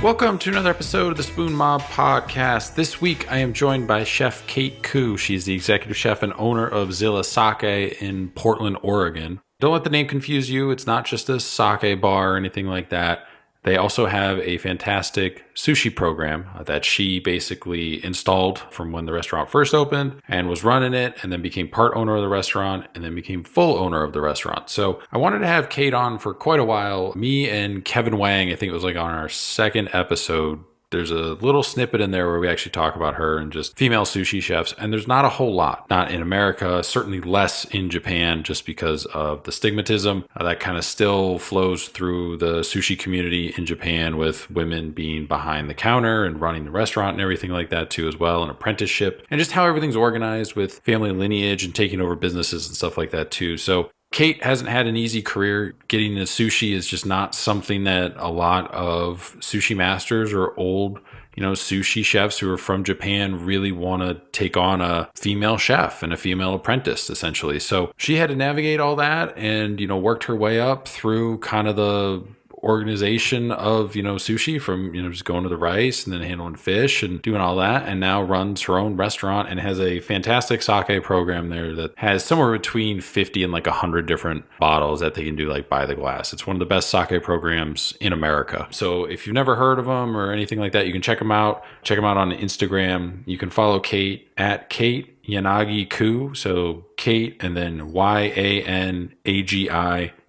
Welcome to another episode of the Spoon Mob Podcast. This week I am joined by Chef Kate Koo. She's the executive chef and owner of Zilla Sake in Portland, Oregon. Don't let the name confuse you. It's not just a sake bar or anything like that. They also have a fantastic sushi program that she basically installed from when the restaurant first opened and was running it, and then became part owner of the restaurant and then became full owner of the restaurant. So I wanted to have Kate on for quite a while. Me and Kevin Wang, I think it was like on our second episode, there's a little snippet in there where we actually talk about her and just female sushi chefs. And there's not a whole lot, not in America, certainly less in Japan, just because of the stigmatism that kind of still flows through the sushi community in Japan, with women being behind the counter and running the restaurant and everything like that too as well, and apprenticeship, and just how everything's organized with family lineage and taking over businesses and stuff like that too. So Kate hasn't had an easy career. Getting into sushi is just not something that a lot of sushi masters or old, sushi chefs who are from Japan really want to take on a female chef and a female apprentice, essentially. So she had to navigate all that and, worked her way up through kind of the organization of sushi, from just going to the rice and then handling fish and doing all that, and now runs her own restaurant and has a fantastic sake program there that has somewhere between 50 and like 100 different bottles that they can do like by the glass. It's one of the best sake programs in America. So if you've never heard of them or anything like that, you can check them out on Instagram. You can follow Kate at Kate Yanagi Koo, so Kate and then YANAGI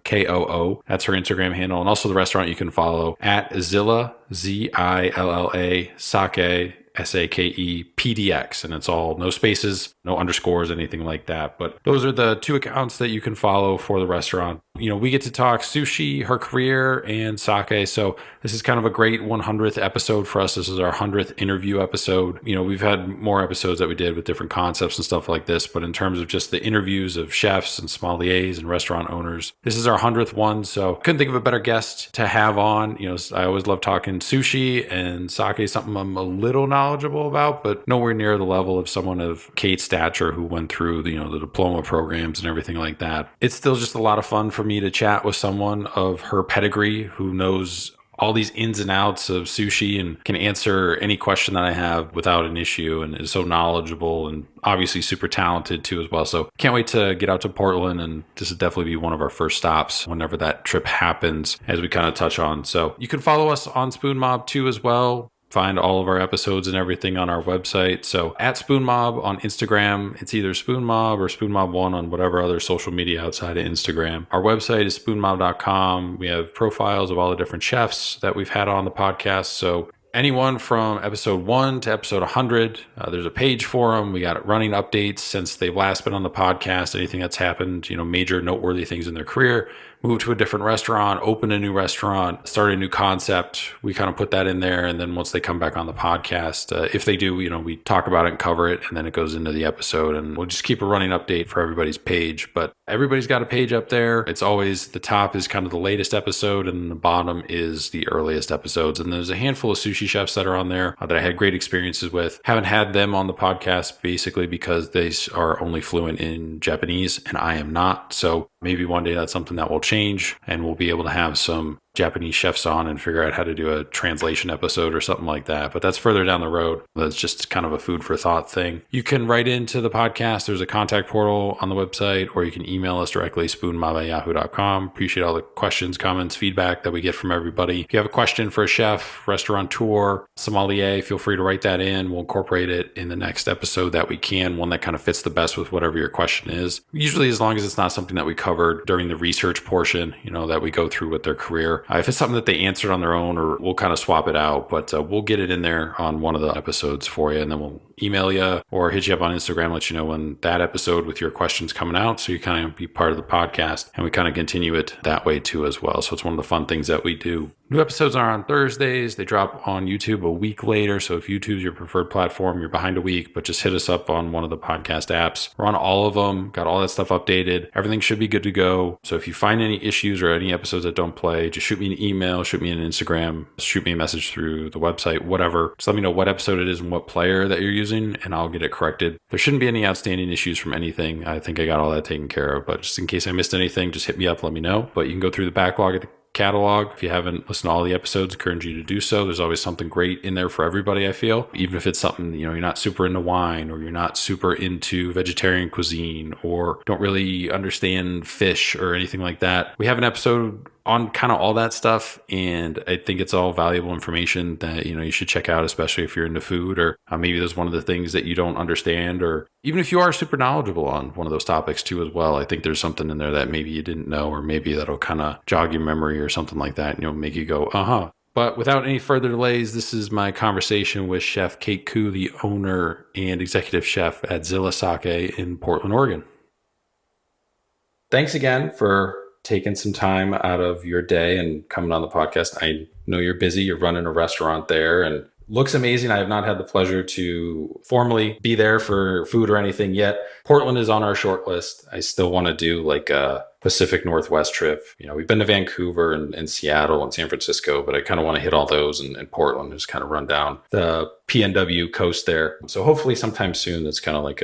KOO. That's her Instagram handle. And also the restaurant you can follow at Zilla, Zilla, Sake, SAKE, PDX. And it's all no spaces, no underscores, anything like that. But those are the two accounts that you can follow for the restaurant. We get to talk sushi, her career, and sake. So this is kind of a great 100th episode for us. This is our 100th interview episode. We've had more episodes that we did with different concepts and stuff like this, but in terms of just the interviews of chefs and sommeliers and restaurant owners, this is our 100th one. So couldn't think of a better guest to have on. I always love talking sushi, and sake is something I'm a little knowledgeable about, but nowhere near the level of someone of Kate's stature who went through the diploma programs and everything like that. It's still just a lot of fun for me to chat with someone of her pedigree who knows all these ins and outs of sushi and can answer any question that I have without an issue, and is so knowledgeable and obviously super talented too as well. So can't wait to get out to Portland, and this will definitely be one of our first stops whenever that trip happens, as we kind of touch on. So you can follow us on Spoon Mob too as well. Find all of our episodes and everything on our website. So at Spoon Mob on Instagram, it's either Spoon Mob or Spoon Mob 1 on whatever other social media outside of Instagram. Our website is spoonmob.com. We have profiles of all the different chefs that we've had on the podcast. So anyone from episode 1 to episode 100, there's a page for them. We got running updates since they've last been on the podcast, anything that's happened, major noteworthy things in their career. Move to a different restaurant, open a new restaurant, start a new concept. We kind of put that in there. And then once they come back on the podcast, if they do, we talk about it and cover it, and then it goes into the episode, and we'll just keep a running update for everybody's page. But everybody's got a page up there. It's always, the top is kind of the latest episode, and the bottom is the earliest episodes. And there's a handful of sushi chefs that are on there that I had great experiences with. Haven't had them on the podcast basically because they are only fluent in Japanese and I am not. So maybe one day that's something that will change, and we'll be able to have some Japanese chefs on and figure out how to do a translation episode or something like that. But that's further down the road. That's just kind of a food for thought thing. You can write into the podcast. There's a contact portal on the website, or you can email us directly, spoonmob@yahoo.com. Appreciate all the questions, comments, feedback that we get from everybody. If you have a question for a chef, restaurateur, sommelier, feel free to write that in. We'll incorporate it in the next episode that we can, one that kind of fits the best with whatever your question is. Usually, as long as it's not something that we covered during the research portion, that we go through with their career. If it's something that they answered on their own, or we'll kind of swap it out, but we'll get it in there on one of the episodes for you, and then we'll email you or hit you up on Instagram, let you know when that episode with your questions coming out, so you kind of be part of the podcast, and we kind of continue it that way too as well. So it's one of the fun things that we do. New episodes are on Thursdays. They drop on YouTube a week later. So if YouTube's your preferred platform, you're behind a week, but just hit us up on one of the podcast apps. We're on all of them, got all that stuff updated. Everything should be good to go. So if you find any issues or any episodes that don't play, just shoot me an email, shoot me an Instagram, shoot me a message through the website, whatever. Just let me know what episode it is and what player that you're using, and I'll get it corrected. There shouldn't be any outstanding issues from anything. I think I got all that taken care of, but just in case I missed anything, just hit me up, let me know. But you can go through the backlog of the catalog. If you haven't listened to all the episodes, I encourage you to do so. There's always something great in there for everybody, I feel. Even if it's something, you're not super into wine, or you're not super into vegetarian cuisine, or don't really understand fish or anything like that. We have an episode on kind of all that stuff, and I think it's all valuable information that you should check out, especially if you're into food, or maybe there's one of the things that you don't understand, or even if you are super knowledgeable on one of those topics too as well. I think there's something in there that maybe you didn't know, or maybe that'll kind of jog your memory or something like that, and make you go, uh-huh. But without any further delays, this is my conversation with Chef Kate Koo, the owner and executive chef at Zilla Sake in Portland, Oregon. Thanks again for taking some time out of your day and coming on the podcast. I know you're busy. You're running a restaurant there, and looks amazing. I have not had the pleasure to formally be there for food or anything yet. Portland is on our short list. I still want to do like a Pacific Northwest trip. We've been to Vancouver and Seattle and San Francisco, but I kind of want to hit all those, and Portland, just kind of run down the PNW coast there. So hopefully sometime soon, that's kind of like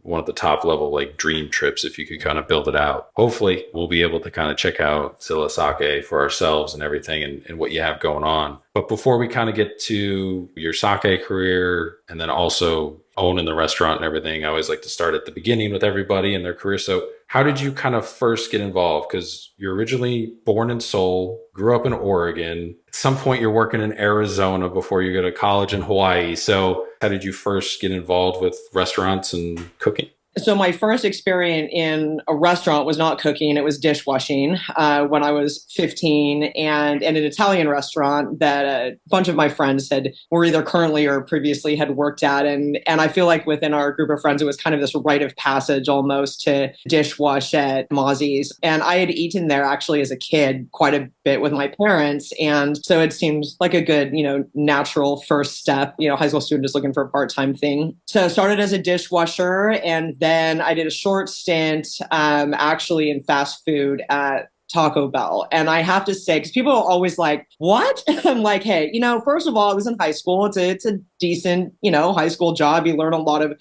one of the top level like dream trips, if you could kind of build it out. Hopefully we'll be able to kind of check out Zilla Sake for ourselves and everything, and what you have going on. But before we kind of get to your sake career, and then also owning the restaurant and everything, I always like to start at the beginning with everybody and their career. So how did you kind of first get involved? Because you're originally born in Seoul, grew up in Oregon. At some point, you're working in Arizona before you go to college in Hawaii. So how did you first get involved with restaurants and cooking? So my first experience in a restaurant was not cooking, it was dishwashing when I was 15, and in an Italian restaurant that a bunch of my friends were either currently or previously had worked at. And I feel like within our group of friends, it was kind of this rite of passage almost to dishwash at Mozzie's. And I had eaten there actually as a kid quite a bit with my parents. And so it seemed like a good, natural first step. High school student just looking for a part-time thing. So I started as a dishwasher, and then I did a short stint actually in fast food at Taco Bell. And I have to say, because people are always like, what? I'm like, hey, first of all, I was in high school. It's a decent, high school job. You learn a lot of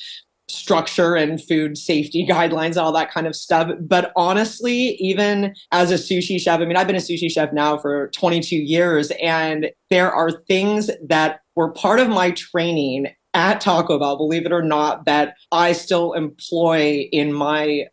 structure and food safety guidelines and all that kind of stuff. But honestly, even as a sushi chef, I've been a sushi chef now for 22 years, and there are things that were part of my training at Taco Bell, believe it or not, that I still employ in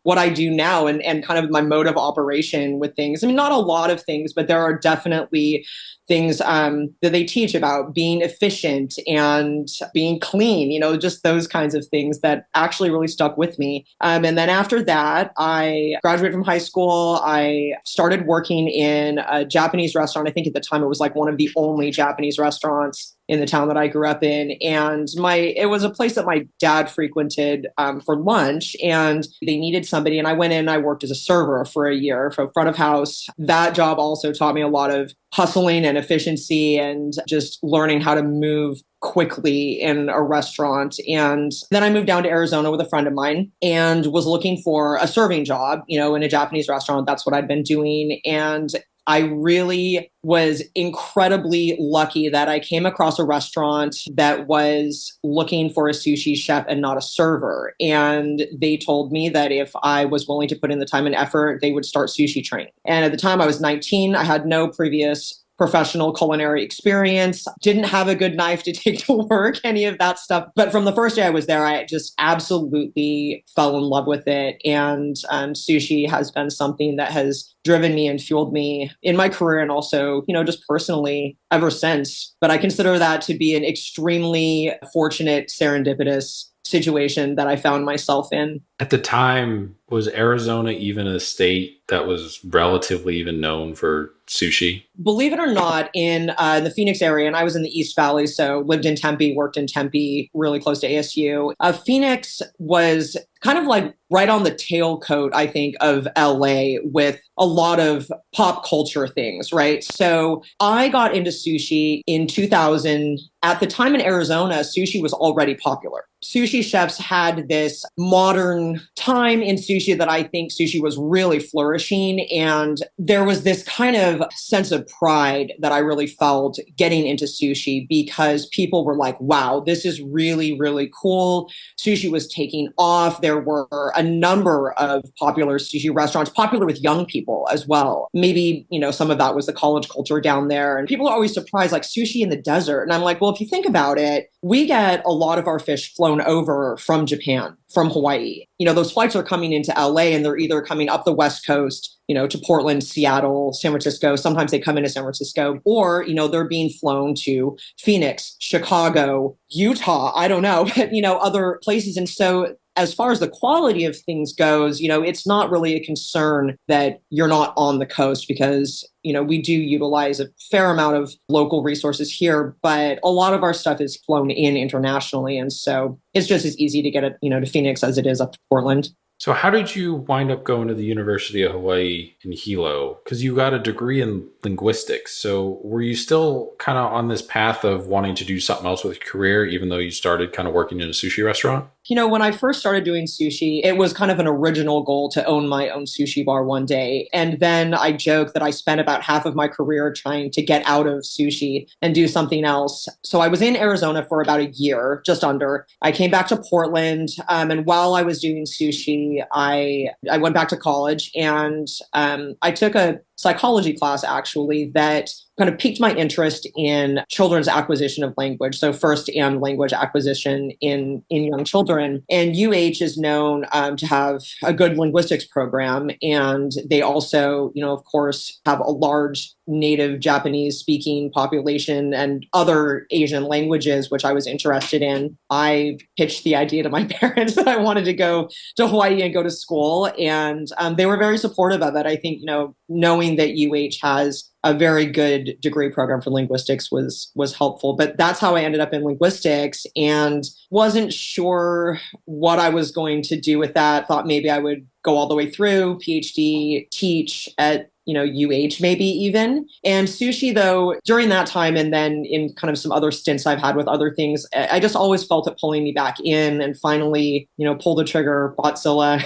what I do now, and kind of my mode of operation with things. Not a lot of things, but there are definitely things that they teach about being efficient and being clean, just those kinds of things that actually really stuck with me. And then after that, I graduated from high school. I started working in a Japanese restaurant. I think at the time it was like one of the only Japanese restaurants in the town that I grew up in. And it was a place that my dad frequented for lunch, and they needed somebody. And I went in and I worked as a server for a year for front of house. That job also taught me a lot of hustling and efficiency and just learning how to move quickly in a restaurant. And then I moved down to Arizona with a friend of mine and was looking for a serving job, in a Japanese restaurant. That's what I'd been doing. And I really was incredibly lucky that I came across a restaurant that was looking for a sushi chef and not a server. And they told me that if I was willing to put in the time and effort, they would start sushi training. And at the time I was 19, I had no previous professional culinary experience, didn't have a good knife to take to work, any of that stuff. But from the first day I was there, I just absolutely fell in love with it. And sushi has been something that has driven me and fueled me in my career, and also, just personally ever since. But I consider that to be an extremely fortunate, serendipitous situation that I found myself in. At the time, was Arizona even a state that was relatively even known for sushi? Believe it or not, in the Phoenix area, and I was in the East Valley, so lived in Tempe, worked in Tempe, really close to ASU. Phoenix was kind of like right on the tailcoat, I think, of LA with a lot of pop culture things, right? So I got into sushi in 2000. At the time in Arizona, sushi was already popular. Sushi chefs had this modern time in sushi sushi that I think sushi was really flourishing. And there was this kind of sense of pride that I really felt getting into sushi because people were like, wow, this is really, really cool. Sushi was taking off. There were a number of popular sushi restaurants, popular with young people as well. Maybe, some of that was the college culture down there. And people are always surprised, like sushi in the desert. And I'm like, well, if you think about it, we get a lot of our fish flown over from Japan, from Hawaii. Those flights are coming into LA and they're either coming up the West Coast, to Portland, Seattle, San Francisco. Sometimes they come into San Francisco, or, they're being flown to Phoenix, Chicago, Utah. I don't know, but, other places. And so as far as the quality of things goes, it's not really a concern that you're not on the coast because, we do utilize a fair amount of local resources here, but a lot of our stuff is flown in internationally. And so it's just as easy to get it, to Phoenix as it is up to Portland. So how did you wind up going to the University of Hawaii in Hilo? Because you got a degree in linguistics. So were you still kind of on this path of wanting to do something else with your career, even though you started kind of working in a sushi restaurant? When I first started doing sushi, it was kind of an original goal to own my own sushi bar one day. And then I joke that I spent about half of my career trying to get out of sushi and do something else. So I was in Arizona for about a year, just under. I came back to Portland. And while I was doing sushi, I went back to college and I took a psychology class actually that kind of piqued my interest in children's acquisition of language. So first and language acquisition in young children. And UH is known to have a good linguistics program. And they also, of course, have a large native Japanese speaking population and other Asian languages, which I was interested in. I pitched the idea to my parents that I wanted to go to Hawaii and go to school. And they were very supportive of it. I think, knowing that UH has a very good degree program for linguistics was helpful. But that's how I ended up in linguistics and wasn't sure what I was going to do with that. Thought maybe I would go all the way through, PhD, teach at UH maybe even. And sushi, though, during that time and then in kind of some other stints I've had with other things, I just always felt it pulling me back in and finally, pulled the trigger, bought Zilla.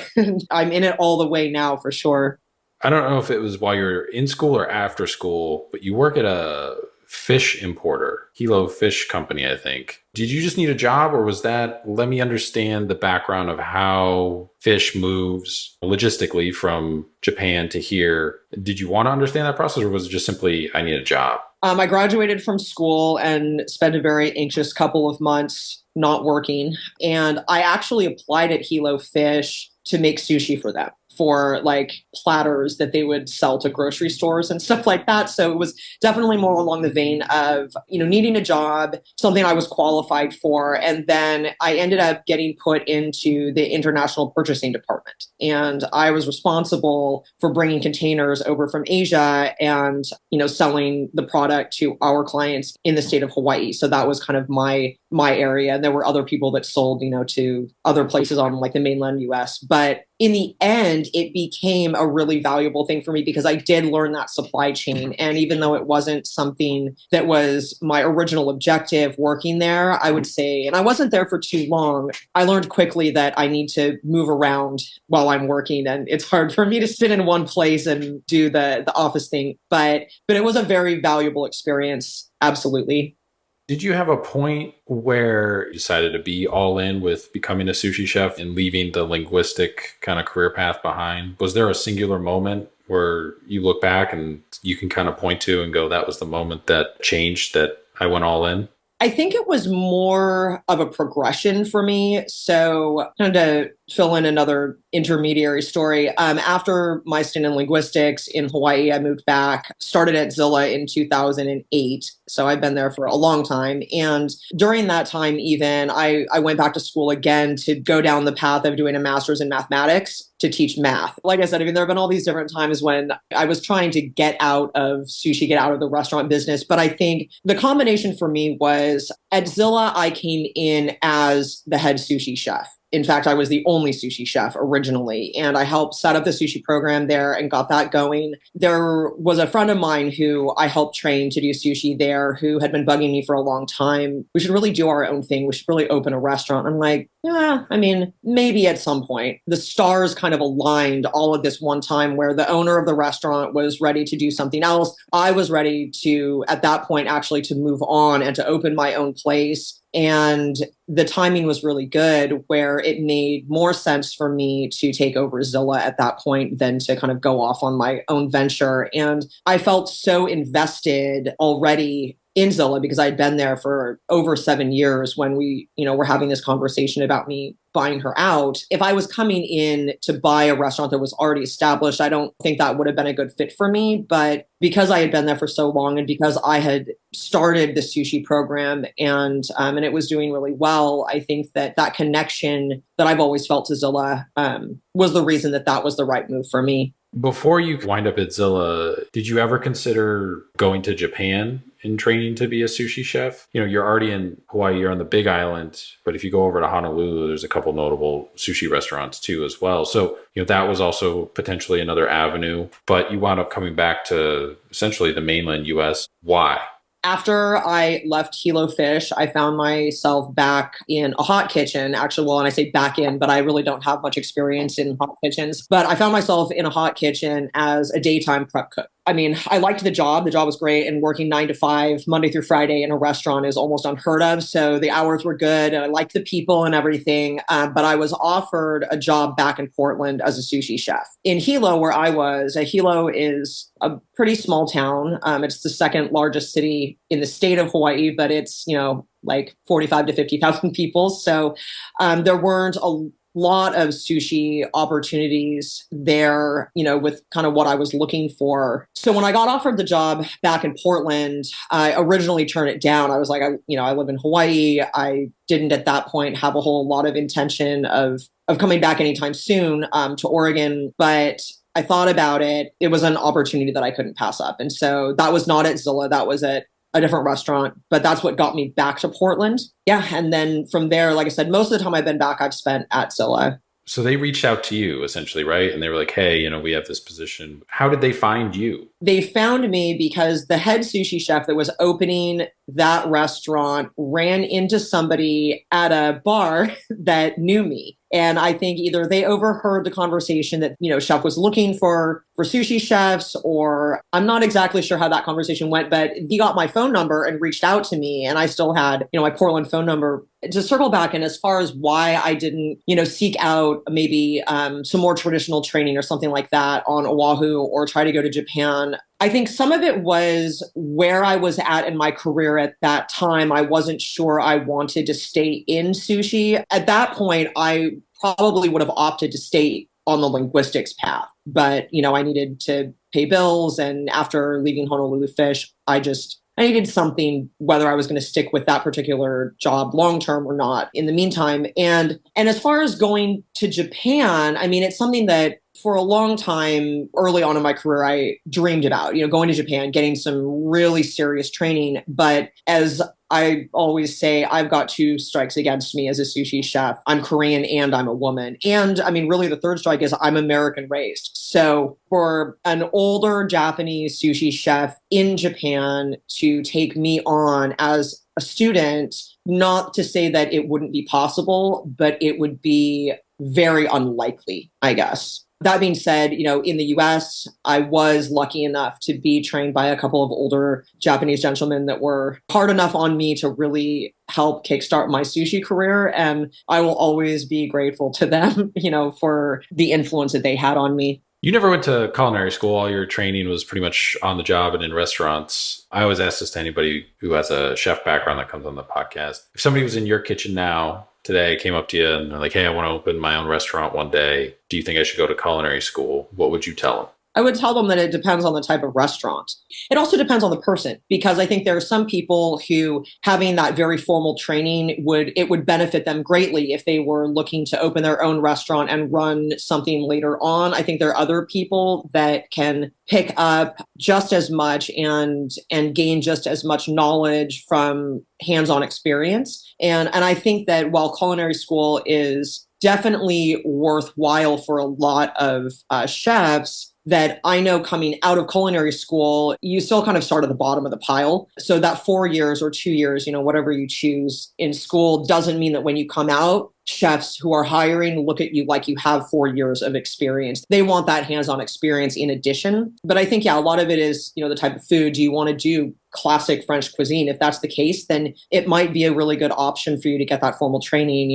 I'm in it all the way now for sure. I don't know if it was while you're in school or after school, but you work at a fish importer, Hilo Fish Company, I think. Did you just need a job or was that, let me understand the background of how fish moves logistically from Japan to here. Did you want to understand that process or was it just simply, I need a job? I graduated from school and spent a very anxious couple of months not working. And I actually applied at Hilo Fish to make sushi for them, for like platters that they would sell to grocery stores and stuff like that. So it was definitely more along the vein of, needing a job, something I was qualified for. And then I ended up getting put into the international purchasing department. And I was responsible for bringing containers over from Asia and, selling the product to our clients in the state of Hawaii. So that was kind of my area. And there were other people that sold, to other places on like the mainland US. But in the end, it became a really valuable thing for me because I did learn that supply chain. And even though it wasn't something that was my original objective working there, I would say, and I wasn't there for too long, I learned quickly that I need to move around while I'm working. And it's hard for me to sit in one place and do the office thing. But it was a very valuable experience. Absolutely. Did you have a point where you decided to be all in with becoming a sushi chef and leaving the linguistic kind of career path behind? Was there a singular moment where you look back and you can kind of point to and go, that was the moment that changed, that I went all in? I think it was more of a progression for me. So, kind of to fill in another intermediary story, after my stint in linguistics in Hawaii, I moved back, started at Zilla in 2008. So I've been there for a long time. And during that time, even I went back to school again to go down the path of doing a master's in mathematics to teach math. Like I said, there have been all these different times when I was trying to get out of sushi, get out of the restaurant business. But I think the combination for me was at Zilla, I came in as the head sushi chef. In fact, I was the only sushi chef originally, and I helped set up the sushi program there and got that going. There was a friend of mine who I helped train to do sushi there who had been bugging me for a long time. We should really do our own thing. We should really open a restaurant. I'm like, yeah, I mean, maybe at some point. The stars kind of aligned all at this one time where the owner of the restaurant was ready to do something else. I was ready to, at that point, actually to move on and to open my own place. And the timing was really good where it made more sense for me to take over Zilla at that point than to kind of go off on my own venture. And I felt so invested already in Zilla because I'd been there for over 7 years when we, were having this conversation about me buying her out. If I was coming in to buy a restaurant that was already established, I don't think that would have been a good fit for me. But because I had been there for so long and because I had started the sushi program and it was doing really well, I think that connection that I've always felt to Zilla was the reason that was the right move for me. Before you wind up at Zilla, did you ever consider going to Japan in training to be a sushi chef? You're already in Hawaii, you're on the Big Island, but if you go over to Honolulu, there's a couple notable sushi restaurants too as well. So, that was also potentially another avenue, but you wound up coming back to essentially the mainland US. Why? After I left Hilo Fish, I found myself back in a hot kitchen. Actually, well, and I say back in, but I really don't have much experience in hot kitchens. But I found myself in a hot kitchen as a daytime prep cook. I mean, I liked the job. The job was great. And working 9 to 5, Monday through Friday in a restaurant is almost unheard of. So the hours were good. And I liked the people and everything. But I was offered a job back in Portland as a sushi chef. In Hilo, where I was, Hilo is a pretty small town. It's the second largest city in the state of Hawaii, but it's, like 45 to 50,000 people. So there weren't a lot of sushi opportunities there, with kind of what I was looking for. So when I got offered the job back in Portland, I originally turned it down. I was like, I live in Hawaii. I didn't at that point have a whole lot of intention of coming back anytime soon to Oregon, but I thought about it. It was an opportunity that I couldn't pass up. And so that was not at Zilla. That was at a different restaurant, but that's what got me back to Portland. Yeah. And then from there, like I said, most of the time I've been back, I've spent at Zilla. So they reached out to you essentially, right? And they were like, hey, we have this position. How did they find you? They found me because the head sushi chef that was opening that restaurant ran into somebody at a bar that knew me. And I think either they overheard the conversation that, chef was looking for sushi chefs, or I'm not exactly sure how that conversation went, but he got my phone number and reached out to me. And I still had, my Portland phone number. To circle back, and as far as why I didn't, seek out maybe some more traditional training or something like that on Oahu or try to go to Japan, I think some of it was where I was at in my career at that time. I wasn't sure I wanted to stay in sushi. At that point, I probably would have opted to stay on the linguistics path. But, I needed to pay bills. And after leaving Honolulu Fish, I needed something, whether I was going to stick with that particular job long-term or not in the meantime. And as far as going to Japan, I mean, it's something that for a long time, early on in my career, I dreamed about, going to Japan, getting some really serious training. But as I always say, I've got 2 strikes against me as a sushi chef. I'm Korean and I'm a woman. And I mean, really the third strike is I'm American raised. So for an older Japanese sushi chef in Japan to take me on as a student, not to say that it wouldn't be possible, but it would be very unlikely, I guess. That being said, in the US, I was lucky enough to be trained by a couple of older Japanese gentlemen that were hard enough on me to really help kickstart my sushi career. And I will always be grateful to them, for the influence that they had on me. You never went to culinary school. All your training was pretty much on the job and in restaurants. I always ask this to anybody who has a chef background that comes on the podcast. If somebody was in your kitchen now, today, came up to you and they're like, hey, I want to open my own restaurant one day. Do you think I should go to culinary school? What would you tell them? I would tell them that it depends on the type of restaurant. It also depends on the person, because I think there are some people who having that very formal training would benefit them greatly if they were looking to open their own restaurant and run something later on. I think there are other people that can pick up just as much and gain just as much knowledge from hands-on experience. And I think that while culinary school is definitely worthwhile for a lot of chefs that I know coming out of culinary school, you still kind of start at the bottom of the pile. So that 4 years or 2 years, whatever you choose in school doesn't mean that when you come out, chefs who are hiring look at you like you have 4 years of experience. They want that hands-on experience in addition. But I think, yeah, a lot of it is, the type of food. Do you want to do classic French cuisine? If that's the case, then it might be a really good option for you to get that formal training.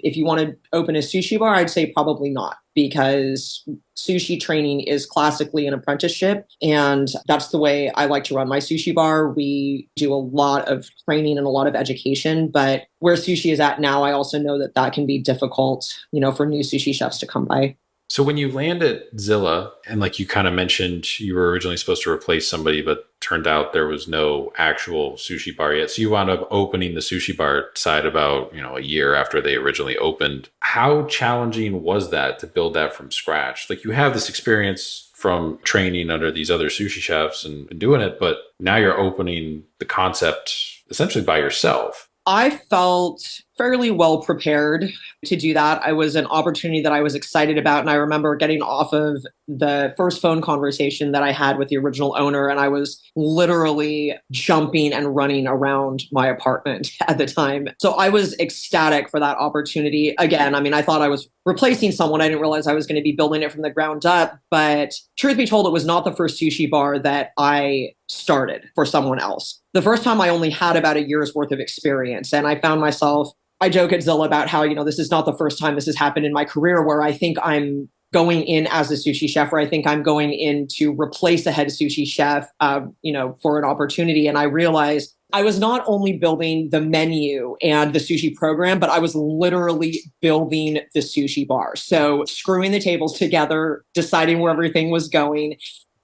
If you want to open a sushi bar, I'd say probably not, because sushi training is classically an apprenticeship. And that's the way I like to run my sushi bar. We do a lot of training and a lot of education, but where sushi is at now, I also know that that can be difficult, for new sushi chefs to come by. So when you land at Zilla, and like you kind of mentioned, you were originally supposed to replace somebody, but turned out there was no actual sushi bar yet. So you wound up opening the sushi bar side about, a year after they originally opened. How challenging was that to build that from scratch? Like, you have this experience from training under these other sushi chefs and doing it, but now you're opening the concept essentially by yourself. I felt fairly well prepared to do that. It was an opportunity that I was excited about. And I remember getting off of the first phone conversation that I had with the original owner, and I was literally jumping and running around my apartment at the time. So I was ecstatic for that opportunity. Again, I thought I was replacing someone. I didn't realize I was going to be building it from the ground up. But truth be told, it was not the first sushi bar that I started for someone else. The first time I only had about a year's worth of experience, and I found myself, I joke at Zilla about how, this is not the first time this has happened in my career where I think I'm going in as a sushi chef, or I think I'm going in to replace a head sushi chef, for an opportunity. And I realized I was not only building the menu and the sushi program, but I was literally building the sushi bar. So screwing the tables together, deciding where everything was going.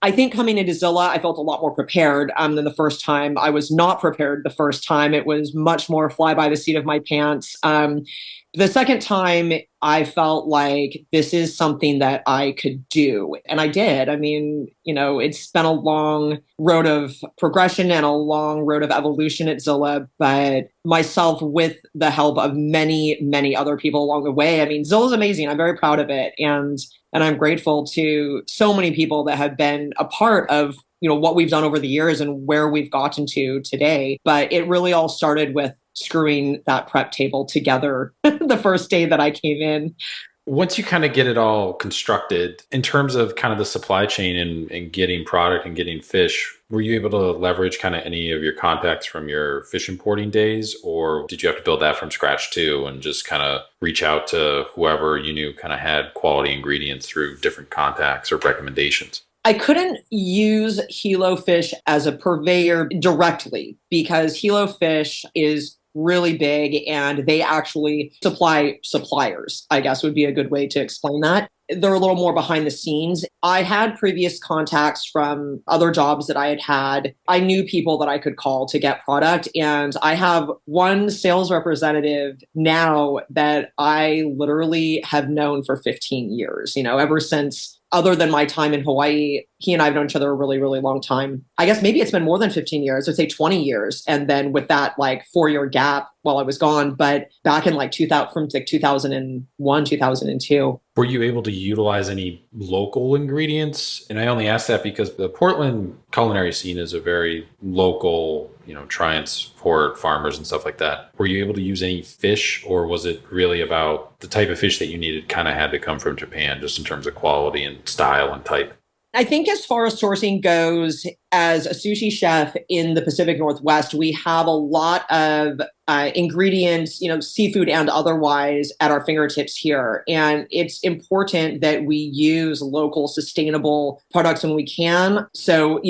I think coming into Zilla, I felt a lot more prepared than the first time. I was not prepared the first time. It was much more fly by the seat of my pants. The second time, I felt like this is something that I could do. And I did. It's been a long road of progression and a long road of evolution at Zilla, but myself, with the help of many, many other people along the way. Zilla's amazing. I'm very proud of it. And I'm grateful to so many people that have been a part of, what we've done over the years and where we've gotten to today. But it really all started with screwing that prep table together the first day that I came in. Once you kind of get it all constructed, in terms of kind of the supply chain and getting product and getting fish, were you able to leverage kind of any of your contacts from your fish importing days, or did you have to build that from scratch too and just kind of reach out to whoever you knew kind of had quality ingredients through different contacts or recommendations? I couldn't use Hilo Fish as a purveyor directly because Hilo Fish is really big and they actually supply suppliers, I guess would be a good way to explain that. They're a little more behind the scenes. I had previous contacts from other jobs that I had had. I knew people that I could call to get product. And I have one sales representative now that I literally have known for 15 years, ever since, other than my time in Hawaii. He and I have known each other a really, really long time. I guess maybe it's been more than 15 years. I'd say 20 years. And then with that 4-year gap while I was gone, but back in 2000, from 2001, 2002. Were you able to utilize any local ingredients? And I only ask that because the Portland culinary scene is a very local, try and support farmers and stuff like that. Were you able to use any fish, or was it really about the type of fish that you needed kind of had to come from Japan, just in terms of quality and style and type? I think as far as sourcing goes, as a sushi chef in the Pacific Northwest, we have a lot of ingredients, seafood and otherwise, at our fingertips here. And it's important that we use local, sustainable products when we can. So,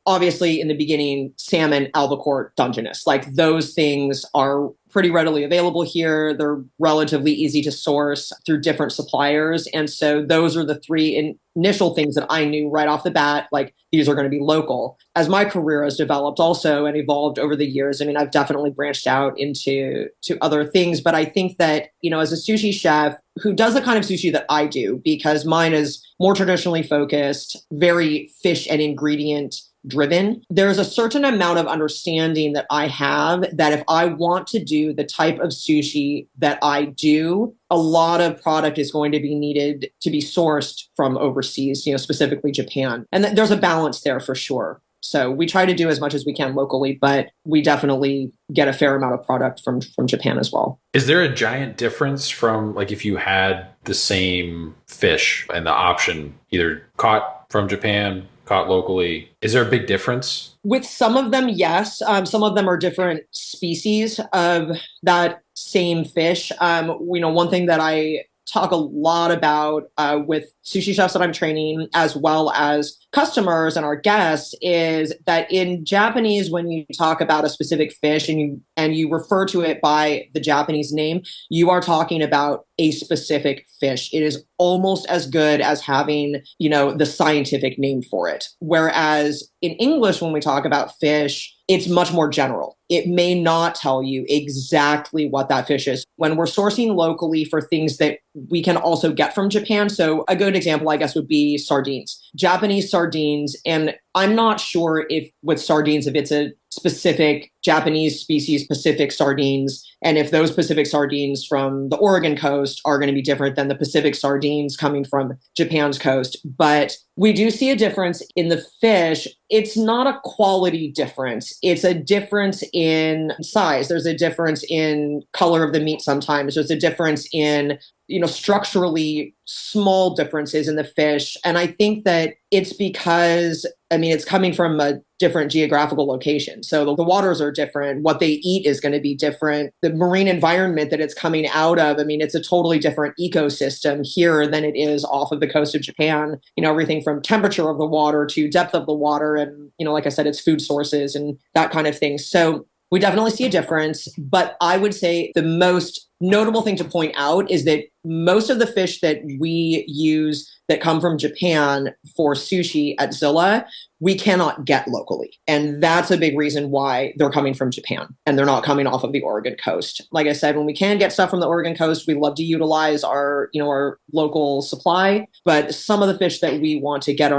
obviously in the beginning, salmon, albacore, Dungeness, those things are pretty readily available here. They're relatively easy to source through different suppliers. And so those are the three initial things that I knew right off the bat, these are going to be local. As my career has developed also and evolved over the years, I've definitely branched out into other things. But I think that, as a sushi chef who does the kind of sushi that I do, because mine is more traditionally focused, very fish and ingredient driven. There's a certain amount of understanding that I have that if I want to do the type of sushi that I do, a lot of product is going to be needed to be sourced from overseas, specifically Japan. And there's a balance there for sure. So we try to do as much as we can locally, but we definitely get a fair amount of product from Japan as well. Is there a giant difference from like if you had the same fish and the option either caught from Japan, caught locally? Is there a big difference? With some of them, yes. Some of them are different species of that same fish. One thing that I talk a lot about with sushi chefs that I'm training, as well as customers and our guests, is that in Japanese, when you talk about a specific fish and you refer to it by the Japanese name, you are talking about a specific fish. It is almost as good as having, the scientific name for it. Whereas in English, when we talk about fish, it's much more general. It may not tell you exactly what that fish is. When we're sourcing locally for things that we can also get from Japan, so a good example, I guess, would be sardines. Japanese sardines, and I'm not sure if with sardines, if it's a specific Japanese species, Pacific sardines, and if those Pacific sardines from the Oregon coast are going to be different than the Pacific sardines coming from Japan's coast. But we do see a difference in the fish. It's not a quality difference. It's a difference in size. There's a difference in color of the meat sometimes. There's a difference in structurally small differences in the fish. And I think that it's because, it's coming from a different geographical location. So the waters are different. What they eat is going to be different. The marine environment that it's coming out of, it's a totally different ecosystem here than it is off of the coast of Japan. Everything from temperature of the water to depth of the water. And, like I said, it's food sources and that kind of thing. So we definitely see a difference. But I would say the most notable thing to point out is that most of the fish that we use that come from Japan for sushi at Zilla, we cannot get locally. And that's a big reason why they're coming from Japan and they're not coming off of the Oregon coast. Like I said, when we can get stuff from the Oregon coast, we love to utilize our local supply, but some of the fish that we want to get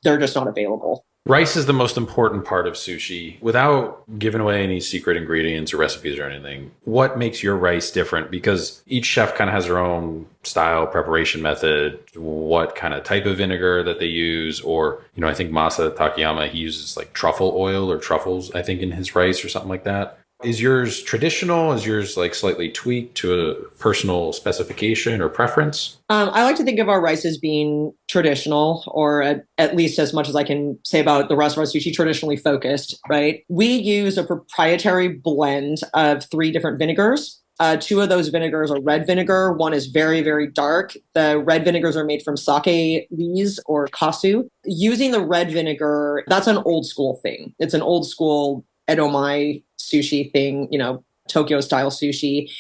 they're just not available. Rice is the most important part of sushi. Without giving away any secret ingredients or recipes or anything, what makes your rice different? Because each chef kind of has their own style, preparation method, what kind of type of vinegar that they use. Or, I think Masa Takayama, he uses like truffle oil or truffles, I think, in his rice or something like that. Is yours traditional? Is yours like slightly tweaked to a personal specification or preference? I like to think of our rice as being traditional, or at least as much as I can say about the rest of our sushi, traditionally focused, right? We use a proprietary blend of 3 different vinegars. 2 of those vinegars are red vinegar. One is very, very dark. The red vinegars are made from sake leaves or kasu. Using the red vinegar, that's an old school thing. It's an old school edomae sushi thing, Tokyo style sushi.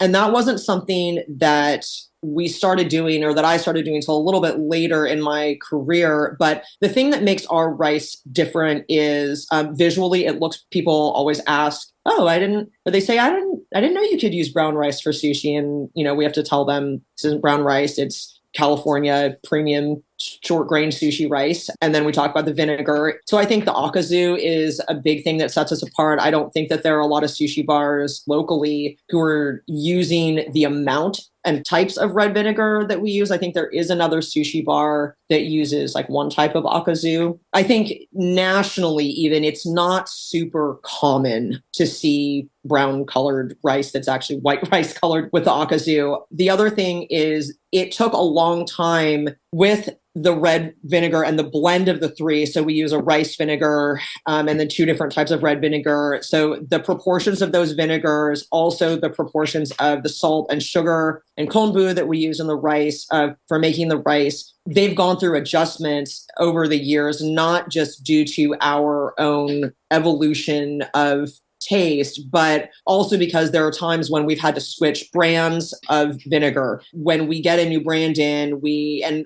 And that wasn't something that we started doing, or that I started doing until a little bit later in my career. But the thing that makes our rice different is visually, people always ask, they say, I didn't know you could use brown rice for sushi. And, we have to tell them this isn't brown rice. It's California premium short grain sushi rice. And then we talk about the vinegar. So I think the akazu is a big thing that sets us apart. I don't think that there are a lot of sushi bars locally who are using the amount and types of red vinegar that we use. I think there is another sushi bar that uses like one type of akazu. I think nationally, even, it's not super common to see brown colored rice that's actually white rice colored with the akazu. The other thing is it took a long time with the red vinegar and the blend of the 3. So we use a rice vinegar and then 2 different types of red vinegar. So the proportions of those vinegars, also the proportions of the salt and sugar and konbu that we use in the rice for making the rice, they've gone through adjustments over the years, not just due to our own evolution of taste, but also because there are times when we've had to switch brands of vinegar. When we get a new brand in,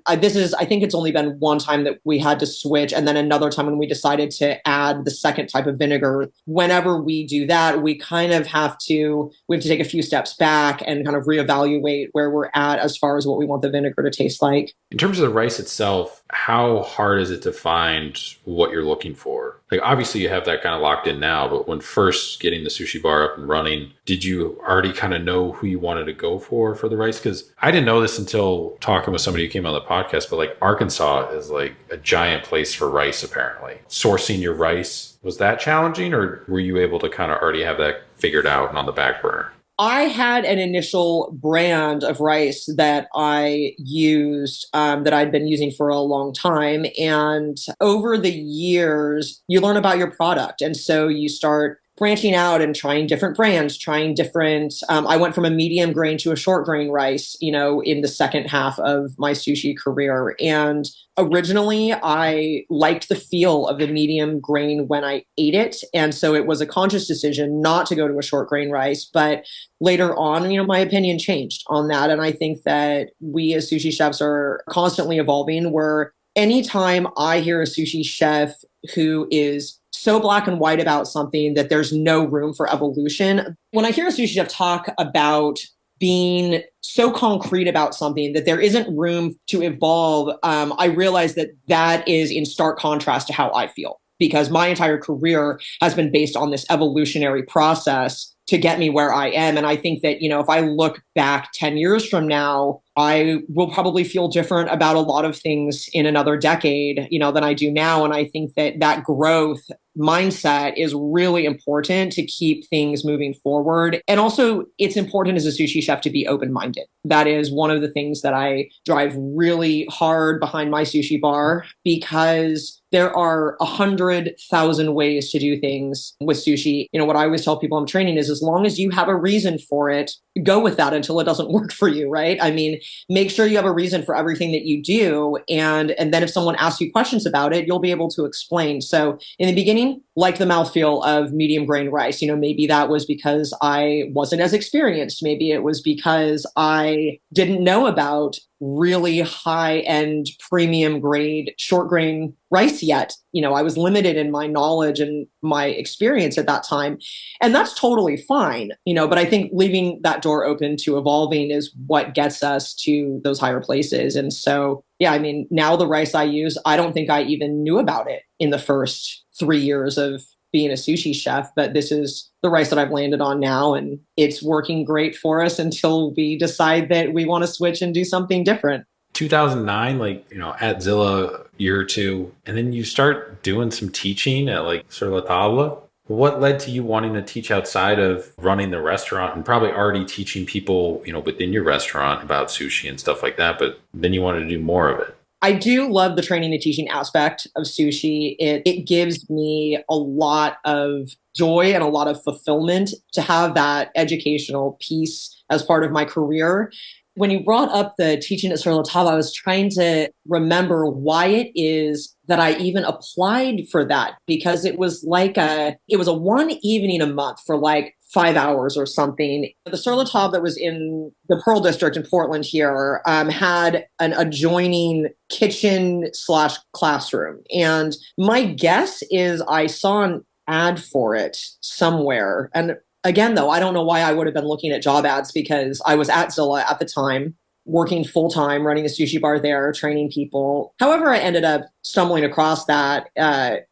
I think it's only been one time that we had to switch, and then another time when we decided to add the second type of vinegar. Whenever we do that, we have to take a few steps back and kind of reevaluate where we're at as far as what we want the vinegar to taste like. In terms of the rice itself, how hard is it to find what you're looking for? Like, obviously you have that kind of locked in now, but when first getting the sushi bar up and running, did you already kind of know who you wanted to go for the rice? Because I didn't know this until talking with somebody who came on the podcast, but like Arkansas is like a giant place for rice, apparently. Sourcing your rice, was that challenging, or were you able to kind of already have that figured out and on the back burner? I had an initial brand of rice that I used that I'd been using for a long time. And over the years, you learn about your product. And so you start branching out and trying different brands, trying different. I went from a medium grain to a short grain rice, in the second half of my sushi career. And originally, I liked the feel of the medium grain when I ate it. And so it was a conscious decision not to go to a short grain rice. But later on, my opinion changed on that. And I think that we as sushi chefs are constantly evolving, where anytime I hear a sushi chef who is so black and white about something that there's no room for evolution. When I hear a sushi chef talk about being so concrete about something that there isn't room to evolve, I realize that that is in stark contrast to how I feel, because my entire career has been based on this evolutionary process to get me where I am. And I think that, if I look back 10 years from now, I will probably feel different about a lot of things in another decade, than I do now. And I think that that growth mindset is really important to keep things moving forward. And also, it's important as a sushi chef to be open-minded. That is one of the things that I drive really hard behind my sushi bar, because there are 100,000 ways to do things with sushi. What I always tell people I'm training is, as long as you have a reason for it, go with that until it doesn't work for you, right? I mean, make sure you have a reason for everything that you do. And then if someone asks you questions about it, you'll be able to explain. So in the beginning, like the mouthfeel of medium grain rice, maybe that was because I wasn't as experienced. Maybe it was because I didn't know about really high end premium grade short grain rice yet. I was limited in my knowledge and my experience at that time. And that's totally fine, but I think leaving that door open to evolving is what gets us to those higher places. And so, yeah, I mean, now the rice I use, I don't think I even knew about it in the first 3 years of being a sushi chef, but this is the rice that I've landed on now, and it's working great for us until we decide that we want to switch and do something different. 2009, at Zilla, year or two, and then you start doing some teaching at like Sur La Table. What led to you wanting to teach outside of running the restaurant, and probably already teaching people, within your restaurant about sushi and stuff like that, but then you wanted to do more of it? I do love the training and teaching aspect of sushi. It gives me a lot of joy and a lot of fulfillment to have that educational piece as part of my career. When you brought up the teaching at Sur La Table, I was trying to remember why it is that I even applied for that, because it was a one evening a month for like 5 hours or something. The Sur La Table that was in the Pearl District in Portland here had an adjoining kitchen/classroom. And my guess is I saw an ad for it somewhere. And again, though, I don't know why I would have been looking at job ads, because I was at Zilla at the time, working full time, running a sushi bar there, training people. However, I ended up stumbling across that.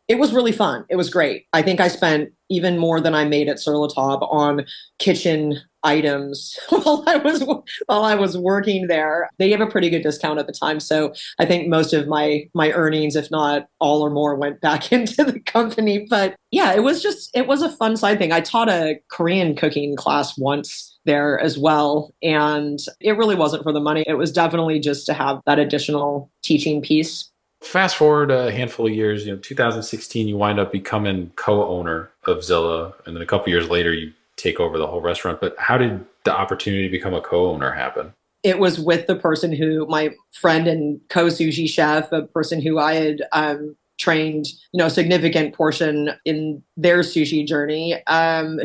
It was really fun. It was great. I think I spent even more than I made at Sur La Table on kitchen items while I was working there. They gave a pretty good discount at the time, so I think most of my earnings, if not all or more, went back into the company. But yeah, it was a fun side thing. I taught a Korean cooking class once there as well, and it really wasn't for the money. It was definitely just to have that additional teaching piece. Fast forward a handful of years, 2016, you wind up becoming co-owner of Zilla, and then a couple years later, you take over the whole restaurant. But how did the opportunity to become a co-owner happen? It was with the person my friend and co-sushi chef, a person who I had trained, a significant portion in their sushi journey,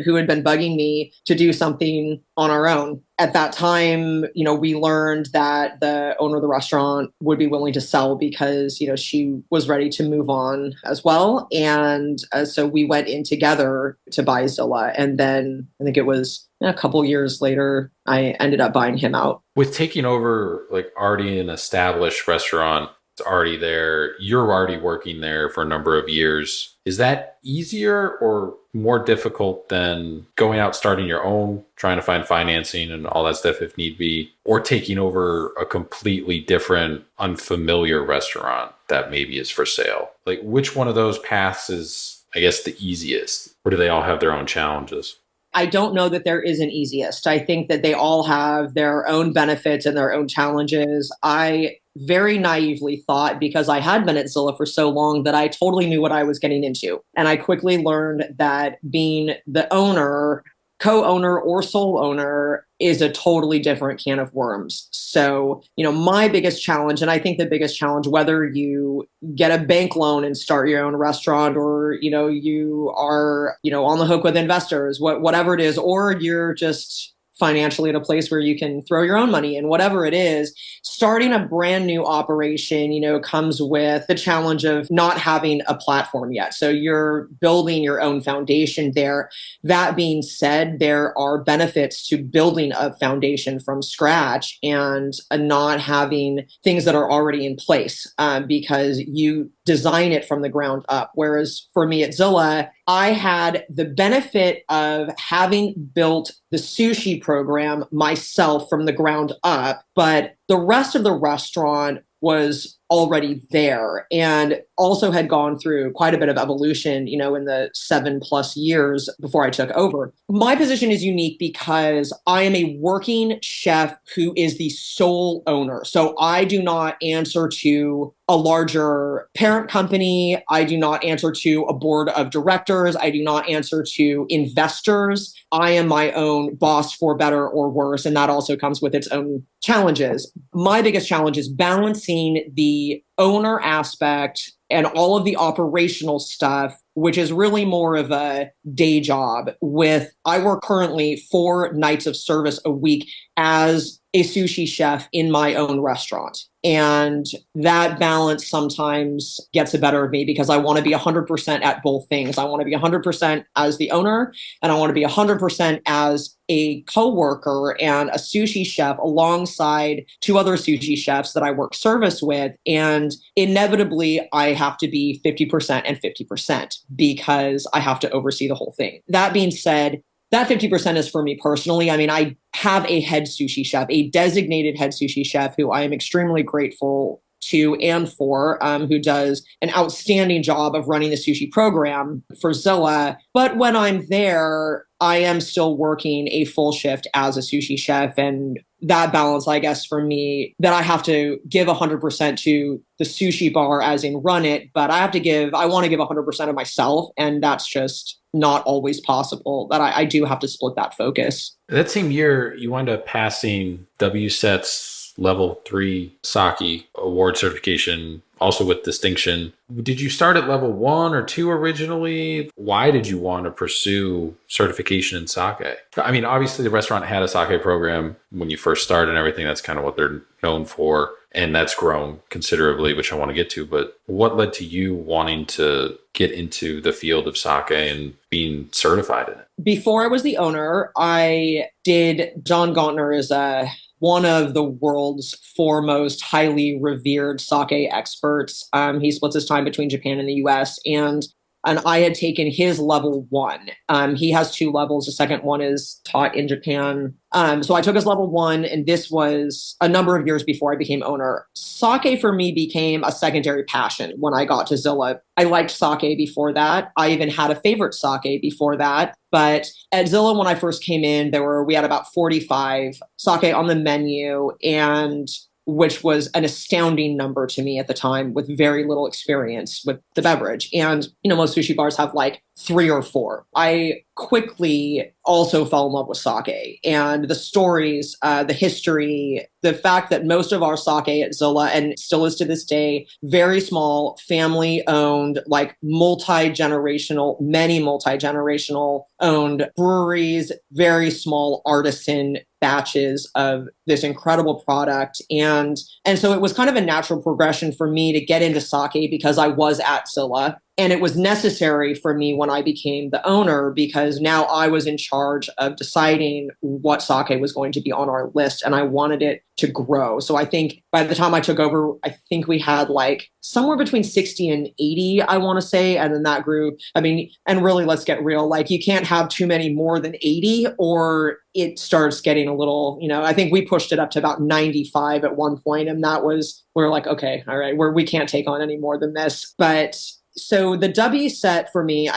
who had been bugging me to do something on our own. At that time, we learned that the owner of the restaurant would be willing to sell because, she was ready to move on as well. And so we went in together to buy Zilla. And then I think it was a couple years later, I ended up buying him out. With taking over like already an established restaurant, already there. You're already working there for a number of years. Is that easier or more difficult than going out, starting your own, trying to find financing and all that stuff if need be, or taking over a completely different, unfamiliar restaurant that maybe is for sale? Like, which one of those paths is, I guess, the easiest? Or do they all have their own challenges? I don't know that there is an easiest. I think that they all have their own benefits and their own challenges. I very naively thought, because I had been at Zilla for so long, that I totally knew what I was getting into. And I quickly learned that being the owner, co-owner, or sole owner is a totally different can of worms. So, my biggest challenge, and I think the biggest challenge, whether you get a bank loan and start your own restaurant, or, you are, on the hook with investors, whatever it is, or you're just financially at a place where you can throw your own money in, whatever it is, starting a brand new operation, comes with the challenge of not having a platform yet. So you're building your own foundation there. That being said, there are benefits to building a foundation from scratch and not having things that are already in place, because you design it from the ground up. Whereas for me at Zilla, I had the benefit of having built the sushi program myself from the ground up, but the rest of the restaurant was already there and also had gone through quite a bit of evolution, in the 7+ years before I took over. My position is unique because I am a working chef who is the sole owner. So I do not answer to a larger parent company. I do not answer to a board of directors. I do not answer to investors. I am my own boss, for better or worse. And that also comes with its own challenges. My biggest challenge is balancing the owner aspect and all of the operational stuff, which is really more of a day job. I work currently 4 nights of service a week as a sushi chef in my own restaurant. And that balance sometimes gets the better of me because I want to be 100% at both things. I want to be 100% as the owner, and I want to be 100% as a coworker and a sushi chef alongside 2 other sushi chefs that I work service with. And inevitably, I have to be 50% and 50% because I have to oversee the whole thing. That being said, that 50% is for me personally. I mean, I have a head sushi chef, a designated head sushi chef who I am extremely grateful to and for, who does an outstanding job of running the sushi program for Zilla. But when I'm there, I am still working a full shift as a sushi chef. And that balance, I guess, for me, that I have to give 100% to the sushi bar as in run it, but I want to give 100% of myself. And that's just not always possible. That I do have to split that focus. That same year, you wind up passing WSET's level 3 sake award certification, also with distinction. Did you start at level 1 or 2 originally? Why did you want to pursue certification in sake? I mean, obviously the restaurant had a sake program when you first started and everything. That's kind of what they're known for. And that's grown considerably, which I want to get to. But what led to you wanting to get into the field of sake and being certified in it? Before I was the owner, John Gauntner is one of the world's foremost highly revered sake experts. He splits his time between Japan and the US. And I had taken his level 1. He has 2 levels. The second one is taught in Japan. So I took his level 1, and this was a number of years before I became owner. Sake for me became a secondary passion when I got to Zilla. I liked sake before that. I even had a favorite sake before that. But at Zilla, when I first came in, we had about 45 sake on the menu, and which was an astounding number to me at the time with very little experience with the beverage. And, most sushi bars have like 3 or 4. I quickly also fell in love with sake and the stories, the history, the fact that most of our sake at Zilla, and still is to this day, very small, family owned, like many multi-generational owned breweries, very small artisan batches of this incredible product. And so it was kind of a natural progression for me to get into sake because I was at Zilla. And it was necessary for me when I became the owner because now I was in charge of deciding what sake was going to be on our list and I wanted it to grow. So I think by the time I took over, I think we had like somewhere between 60 and 80, I want to say. And then that grew. I mean, and really, let's get real. Like you can't have too many more than 80 or it starts getting a little, I think we pushed it up to about 95 at one point, and that was, we're like, okay, all right, we can't take on any more than this. But so the W set for me,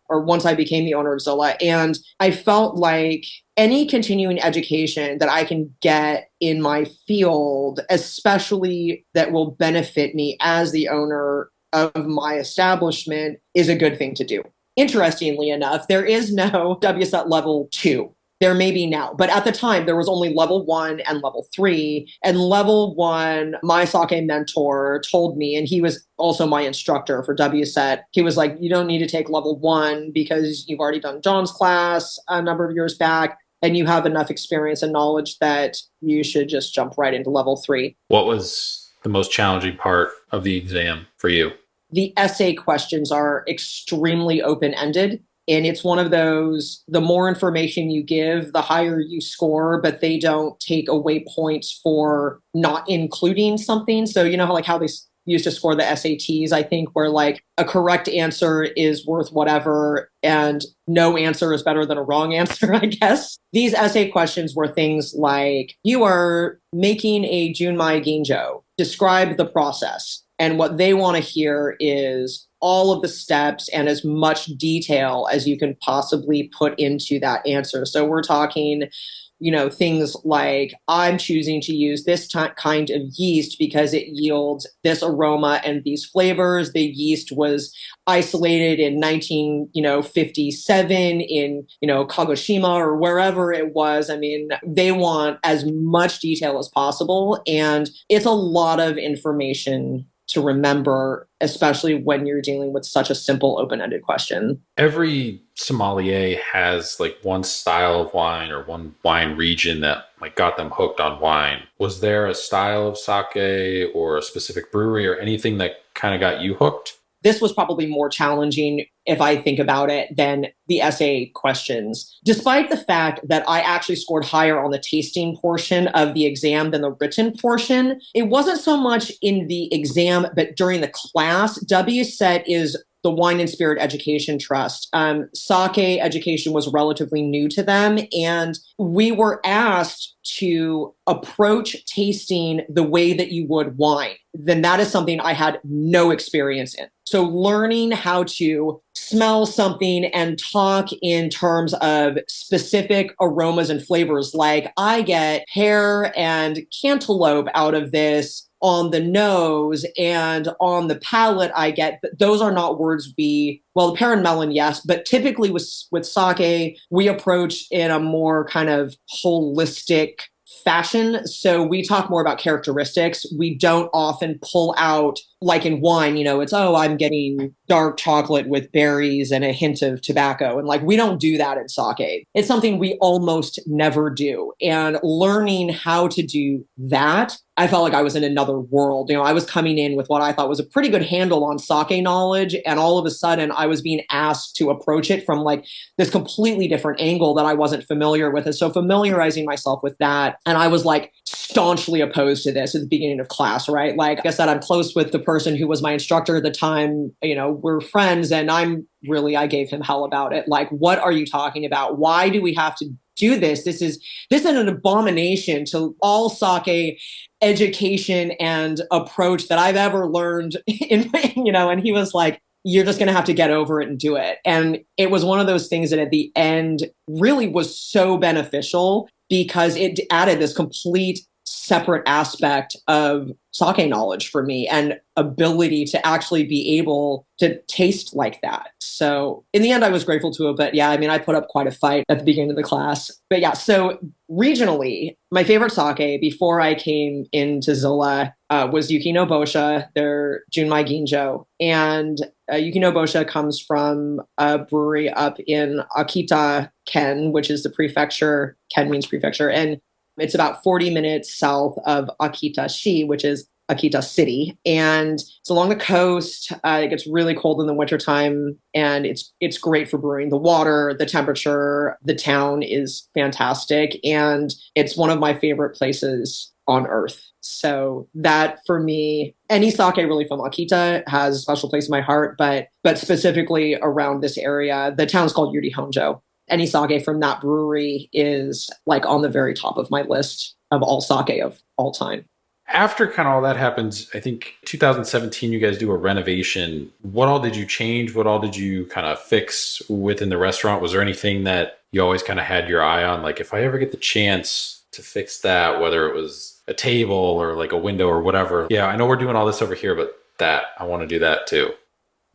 or once I became the owner of Zilla, and I felt like any continuing education that I can get in my field, especially that will benefit me as the owner of my establishment, is a good thing to do. Interestingly enough, there is no WSET level 2. There may be now, but at the time there was only level 1 and level 3. And level 1, my sake mentor told me, and he was also my instructor for WSET. He was like, you don't need to take level 1 because you've already done John's class a number of years back and you have enough experience and knowledge that you should just jump right into level 3. What was the most challenging part of the exam for you? The essay questions are extremely open-ended. And it's one of those, the more information you give, the higher you score, but they don't take away points for not including something. So you know how they used to score the SATs, I think, where like a correct answer is worth whatever and no answer is better than a wrong answer, I guess. These essay questions were things like, you are making a Junmai Ginjo. Describe the process. And what they want to hear is all of the steps and as much detail as you can possibly put into that answer. So we're talking, things like, I'm choosing to use this kind of yeast because it yields this aroma and these flavors. The yeast was isolated in 1957 in, Kagoshima or wherever it was. I mean, they want as much detail as possible. And it's a lot of information to remember, especially when you're dealing with such a simple open-ended question. Every sommelier has like one style of wine or one wine region that like got them hooked on wine. Was there a style of sake or a specific brewery or anything that kind of got you hooked? This was probably more challenging, if I think about it, than the essay questions. Despite the fact that I actually scored higher on the tasting portion of the exam than the written portion, it wasn't so much in the exam, but during the class. WSET is the Wine and Spirit Education Trust. Sake education was relatively new to them, and we were asked to approach tasting the way that you would wine. Then that is something I had no experience in. So learning how to smell something and talk in terms of specific aromas and flavors, like I get pear and cantaloupe out of this on the nose, and on the palate I get, those are not words the pear and melon, yes, but typically with sake, we approach in a more kind of holistic fashion. So we talk more about characteristics. We don't often pull out, like in wine, it's, I'm getting dark chocolate with berries and a hint of tobacco. And like, we don't do that in sake. It's something we almost never do. And learning how to do that, I felt like I was in another world. I was coming in with what I thought was a pretty good handle on sake knowledge. And all of a sudden I was being asked to approach it from like this completely different angle that I wasn't familiar with. And so familiarizing myself with that. And I was like staunchly opposed to this at the beginning of class, right? Like I said, I'm close with the person who was my instructor at the time. We're friends, and I gave him hell about it. Like, what are you talking about? Why do we have to do this? This is an abomination to all sake education and approach that I've ever learned and he was like, you're just going to have to get over it and do it. And it was one of those things that at the end really was so beneficial because it added this complete separate aspect of sake knowledge for me and ability to actually be able to taste like that. So in the end, I was grateful to it. But yeah, I put up quite a fight at the beginning of the class. But yeah, so regionally, my favorite sake before I came into Zilla was Yuki no Bosha, their Junmai Ginjo. And Yuki no Bosha comes from a brewery up in Akita Ken, which is the prefecture. Ken means prefecture. And it's about 40 minutes south of Akita-shi, which is Akita City, and it's along the coast. It gets really cold in the wintertime, and it's great for brewing. The water, the temperature, the town is fantastic, and it's one of my favorite places on earth. So that for me, any sake really from Akita has a special place in my heart, but specifically around this area, the town's called Yuri Honjo. Any sake from that brewery is like on the very top of my list of all sake of all time. After kind of all that happens, I think 2017, you guys do a renovation. What all did you change? What all did you kind of fix within the restaurant? Was there anything that you always kind of had your eye on? Like, if I ever get the chance to fix that, whether it was a table or like a window or whatever. Yeah, I know we're doing all this over here, but that I want to do that too.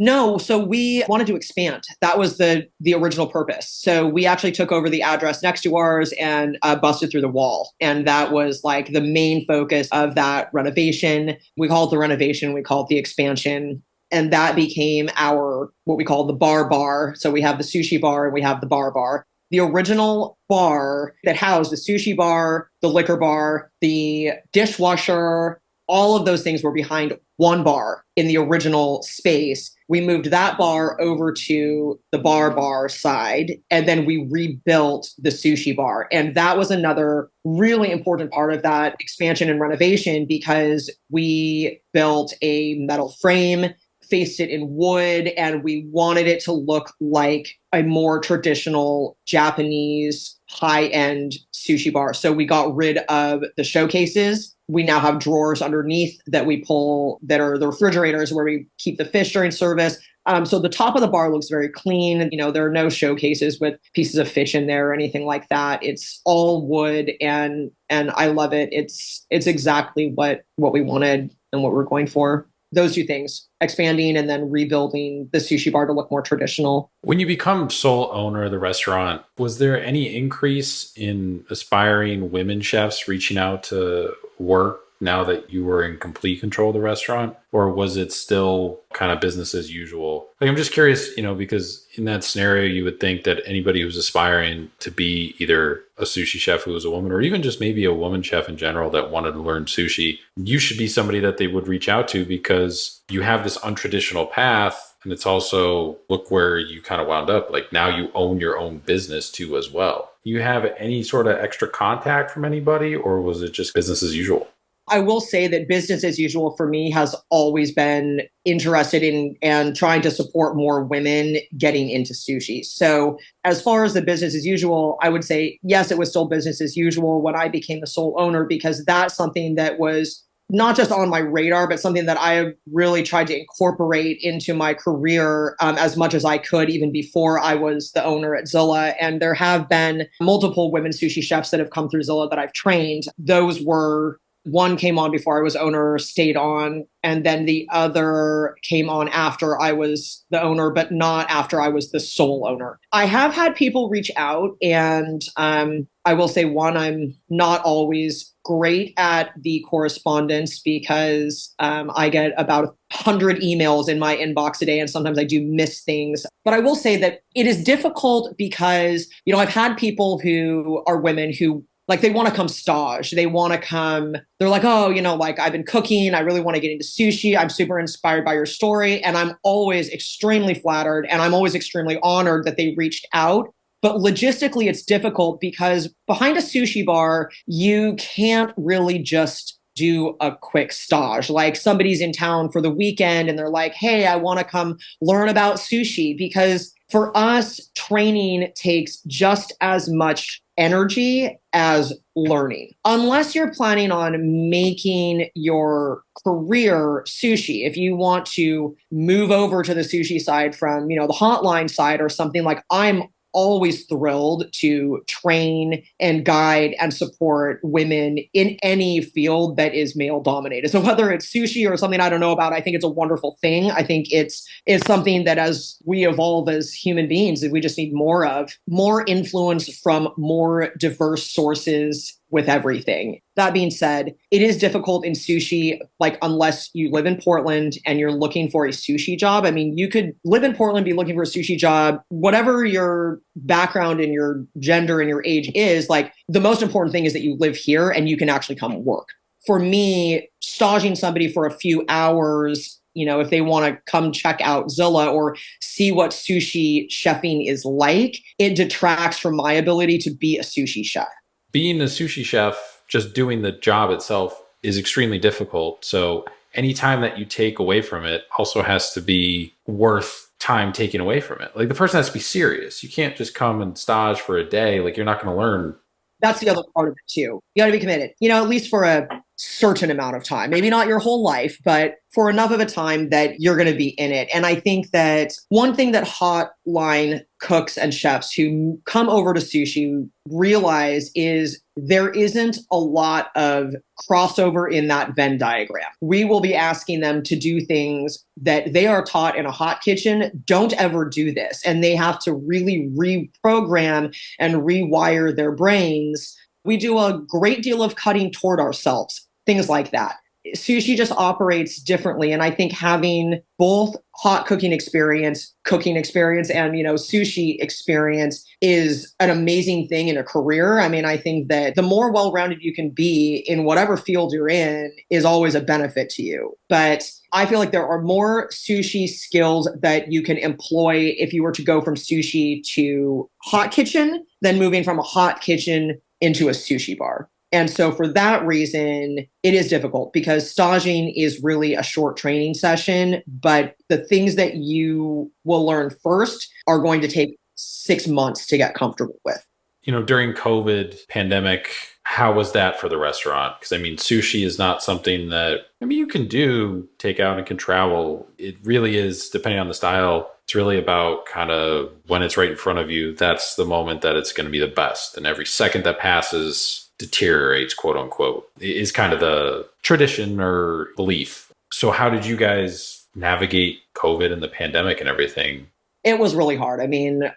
No, so we wanted to expand. That was the original purpose. So we actually took over the address next to ours and busted through the wall. And that was like the main focus of that renovation. We call it the renovation, we call it the expansion. And that became our, what we call the bar. So we have the sushi bar and we have the bar. The original bar that housed the sushi bar, the liquor bar, the dishwasher, all of those things were behind one bar in the original space. We moved that bar over to the bar side, and then we rebuilt the sushi bar. And that was another really important part of that expansion and renovation, because we built a metal frame, faced it in wood, and we wanted it to look like a more traditional Japanese high-end sushi bar. So we got rid of the showcases. We now have drawers underneath that we pull that are the refrigerators where we keep the fish during service. So the top of the bar looks very clean. You know, there are no showcases with pieces of fish in there or anything like that. It's all wood, and I love it. It's exactly what we wanted and what we're going for. Those two things, expanding and then rebuilding the sushi bar to look more traditional. When you become sole owner of the restaurant, was there any increase in aspiring women chefs reaching out to work now that you were in complete control of the restaurant? Or was it still kind of business as usual? Like, I'm just curious, because in that scenario, you would think that anybody who's aspiring to be either a sushi chef who was a woman, or even just maybe a woman chef in general that wanted to learn sushi, you should be somebody that they would reach out to, because you have this untraditional path. And it's also, look where you kind of wound up. Like, now you own your own business too as well. You have any sort of extra contact from anybody, or was it just business as usual? I will say that business as usual for me has always been interested in and trying to support more women getting into sushi. So as far as the business as usual, I would say, yes, it was still business as usual when I became the sole owner, because that's something that was not just on my radar, but something that I really tried to incorporate into my career as much as I could, even before I was the owner at Zilla. And there have been multiple women sushi chefs that have come through Zilla that I've trained. Those were, one came on before I was owner, stayed on, and then the other came on after I was the owner, but not after I was the sole owner. I have had people reach out, and I will say, one, I'm not always great at the correspondence, because I get about 100 emails in my inbox a day, and sometimes I do miss things. But I will say that it is difficult because, I've had people who are women who, like, they want to come stage. They want to come. They're like, oh, like, I've been cooking. I really want to get into sushi. I'm super inspired by your story. And I'm always extremely flattered. And I'm always extremely honored that they reached out. But logistically, it's difficult because behind a sushi bar, you can't really just do a quick stage. Like, somebody's in town for the weekend and they're like, hey, I want to come learn about sushi. Because for us, training takes just as much energy as learning. Unless you're planning on making your career sushi, if you want to move over to the sushi side from, the hotline side or something, like, I'm always thrilled to train and guide and support women in any field that is male dominated. So whether it's sushi or something I don't know about, I think it's a wonderful thing. I think it's something that, as we evolve as human beings, that we just need more of, more influence from more diverse sources with everything. That being said, it is difficult in sushi, like, unless you live in Portland and you're looking for a sushi job. I mean, you could live in Portland, be looking for a sushi job, whatever your background and your gender and your age is. Like, the most important thing is that you live here and you can actually come work. for me, staging somebody for a few hours, if they want to come check out Zilla or see what sushi chefing is like, it detracts from my ability to be a sushi chef. Being a sushi chef, just doing the job itself is extremely difficult. So any time that you take away from it also has to be worth time taken away from it. Like the person has to be serious. You can't just come and stage for a day. Like you're not going to learn. That's the other part of it too. You got to be committed, at least for a certain amount of time, maybe not your whole life, but for enough of a time that you're going to be in it. And I think that one thing that hotline cooks and chefs who come over to sushi realize is there isn't a lot of crossover in that Venn diagram. We will be asking them to do things that they are taught in a hot kitchen. Don't ever do this. And they have to really reprogram and rewire their brains. We do a great deal of cutting toward ourselves, things like that. Sushi just operates differently. And I think having both hot cooking experience, and, sushi experience is an amazing thing in a career. I mean, I think that the more well-rounded you can be in whatever field you're in is always a benefit to you. But I feel like there are more sushi skills that you can employ if you were to go from sushi to hot kitchen than moving from a hot kitchen into a sushi bar. And so for that reason, it is difficult because staging is really a short training session, but the things that you will learn first are going to take 6 months to get comfortable with. During COVID pandemic, how was that for the restaurant? Because sushi is not something that, you can do takeout and can travel. It really is, depending on the style, it's really about kind of when it's right in front of you, that's the moment that it's going to be the best. And every second that passes deteriorates, quote unquote, is kind of the tradition or belief. So how did you guys navigate COVID and the pandemic and everything? It was really hard.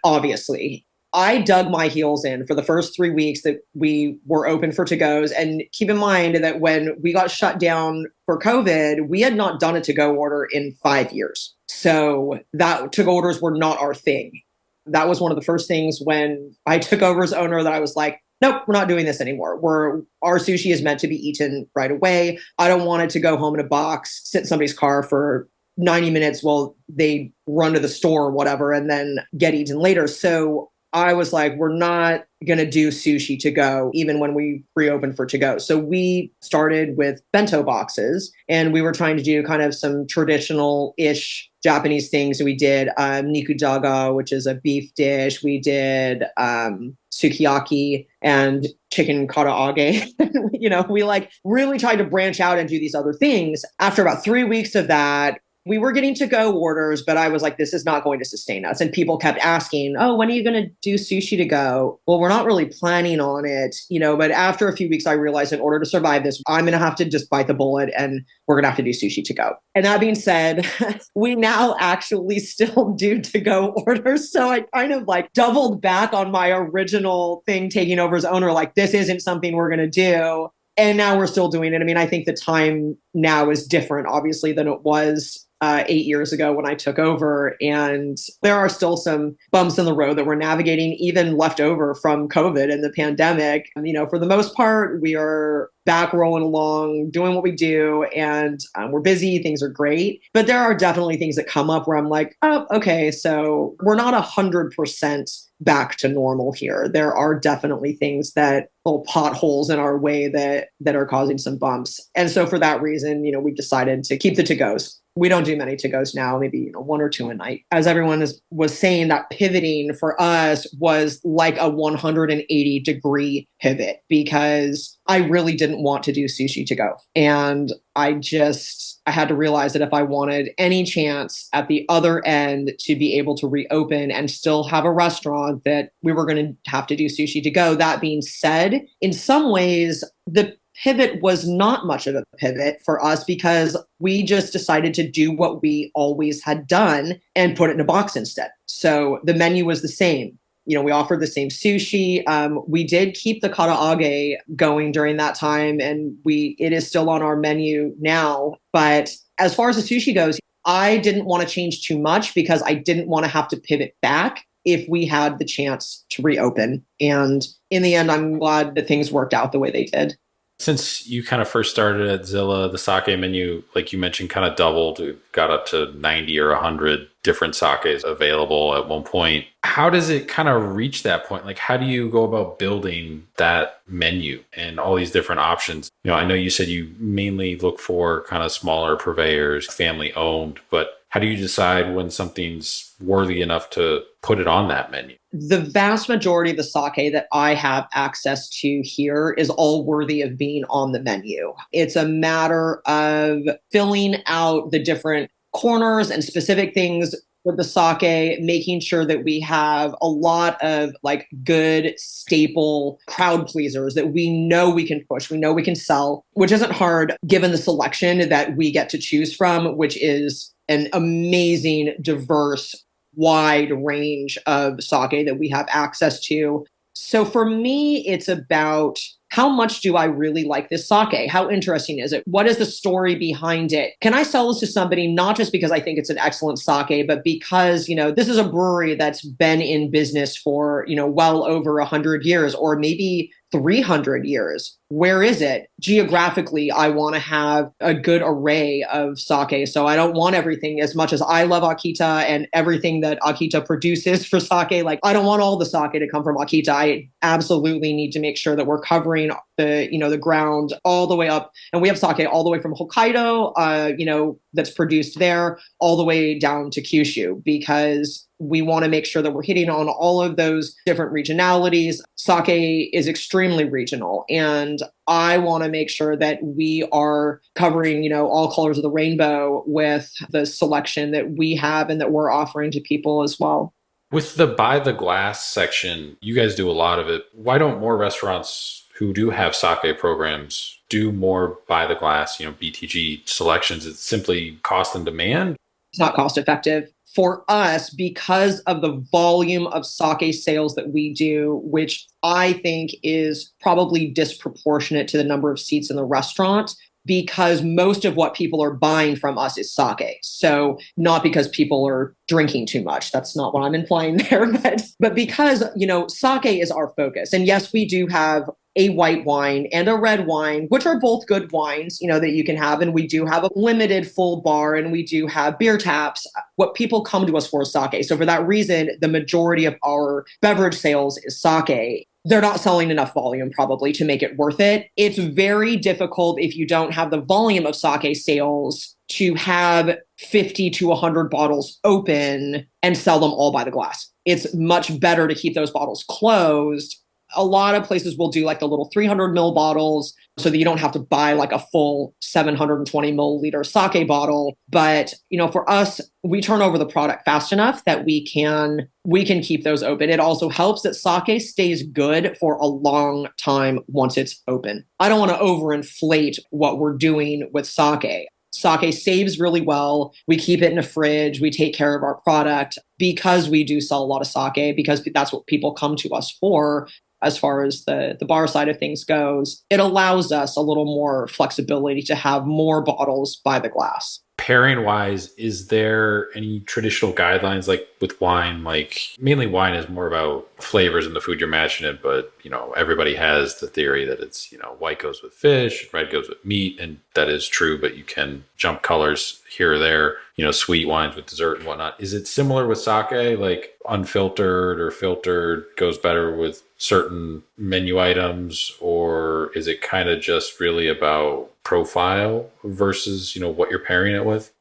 Obviously, I dug my heels in for the first 3 weeks that we were open for to-goes. And keep in mind that when we got shut down for COVID, we had not done a to-go order in 5 years. So that to-go orders were not our thing. That was one of the first things when I took over as owner that I was like, nope, we're not doing this anymore. Our sushi is meant to be eaten right away. I don't want it to go home in a box, sit in somebody's car for 90 minutes while they run to the store or whatever, and then get eaten later. So I was like, we're not going to do sushi to go, even when we reopened for to go. So we started with bento boxes, and we were trying to do kind of some traditional-ish Japanese things. We did nikujaga, which is a beef dish. We did sukiyaki and chicken karaage. We really tried to branch out and do these other things. After about 3 weeks of that, we were getting to-go orders, but I was like, this is not going to sustain us. And people kept asking, oh, when are you going to do sushi to go? Well, we're not really planning on it, but after a few weeks, I realized in order to survive this, I'm going to have to just bite the bullet and we're going to have to do sushi to go. And that being said, we now actually still do to-go orders. So I kind of doubled back on my original thing, taking over as owner, this isn't something we're going to do. And now we're still doing it. I think the time now is different, obviously, than it was 8 years ago when I took over. And there are still some bumps in the road that we're navigating, even left over from COVID and the pandemic. For the most part, we are back rolling along, doing what we do, and we're busy. Things are great. But there are definitely things that come up where I'm like, oh, okay, so we're not 100% back to normal here. There are definitely things that little potholes in our way that are causing some bumps. And so for that reason, we've decided to keep the to-goes. We don't do many to-goes now, maybe 1 or 2 a night. As everyone was saying, that pivoting for us was like a 180-degree pivot because I really didn't want to do sushi to go. And I had to realize that if I wanted any chance at the other end to be able to reopen and still have a restaurant, that we were going to have to do sushi to go. That being said, in some ways, the pivot was not much of a pivot for us because we just decided to do what we always had done and put it in a box instead. So the menu was the same. We offered the same sushi. We did keep the karaage going during that time, and it is still on our menu now. But as far as the sushi goes, I didn't want to change too much because I didn't want to have to pivot back if we had the chance to reopen. And in the end, I'm glad that things worked out the way they did. Since you kind of first started at Zilla, the sake menu, like you mentioned, kind of doubled. It got up to 90 or 100 different sakes available at one point. How does it kind of reach that point? Like, how do you go about building that menu and all these different options? I know you said you mainly look for kind of smaller purveyors, family owned, but how do you decide when something's worthy enough to put it on that menu? The vast majority of the sake that I have access to here is all worthy of being on the menu. It's a matter of filling out the different corners and specific things with the sake, making sure that we have a lot of like good staple crowd pleasers that we know we can push, we know we can sell, which isn't hard given the selection that we get to choose from, which is an amazing, diverse, wide range of sake that we have access to. So for me, it's about how much do I really like this sake? How interesting is it? What is the story behind it? Can I sell this to somebody not just because I think it's an excellent sake, but because, this is a brewery that's been in business for, well over 100 years or maybe 300 years. Where is it? Geographically, I want to have a good array of sake. So I don't want everything as much as I love Akita and everything that Akita produces for sake. Like, I don't want all the sake to come from Akita. I absolutely need to make sure that we're covering the ground all the way up. And we have sake all the way from Hokkaido, that's produced there all the way down to Kyushu, because we want to make sure that we're hitting on all of those different regionalities. Sake is extremely regional, and I want to make sure that we are covering, all colors of the rainbow with the selection that we have and that we're offering to people as well. With the buy the glass section, you guys do a lot of it. Why don't more restaurants who do have sake programs do more buy the glass, BTG selections? It's simply cost and demand. It's not cost effective. For us, because of the volume of sake sales that we do, which I think is probably disproportionate to the number of seats in the restaurant, because most of what people are buying from us is sake. So not because people are drinking too much. That's not what I'm implying there, but because, sake is our focus. And yes, we do have a white wine and a red wine, which are both good wines, that you can have. And we do have a limited full bar, and we do have beer taps. What people come to us for is sake. So for that reason, the majority of our beverage sales is sake. They're not selling enough volume probably to make it worth it. It's very difficult if you don't have the volume of sake sales to have 50 to 100 bottles open and sell them all by the glass. It's much better to keep those bottles closed. A lot of places will do like the little 300 ml bottles so that you don't have to buy like a full 720 milliliter sake bottle. But, for us, we turn over the product fast enough that we can keep those open. It also helps that sake stays good for a long time once it's open. I don't want to overinflate what we're doing with sake. Sake saves really well. We keep it in a fridge. We take care of our product because we do sell a lot of sake, because that's what people come to us for. As far as the bar side of things goes, it allows us a little more flexibility to have more bottles by the glass. Pairing wise, is there any traditional guidelines like with wine? Like mainly wine is more about flavors and the food you're matching it, but everybody has the theory that it's white goes with fish, red goes with meat, and that is true, but you can jump colors here or there, sweet wines with dessert and whatnot. Is it similar with sake, like unfiltered or filtered goes better with certain menu items, or is it kind of just really about profile versus what you're pairing it with?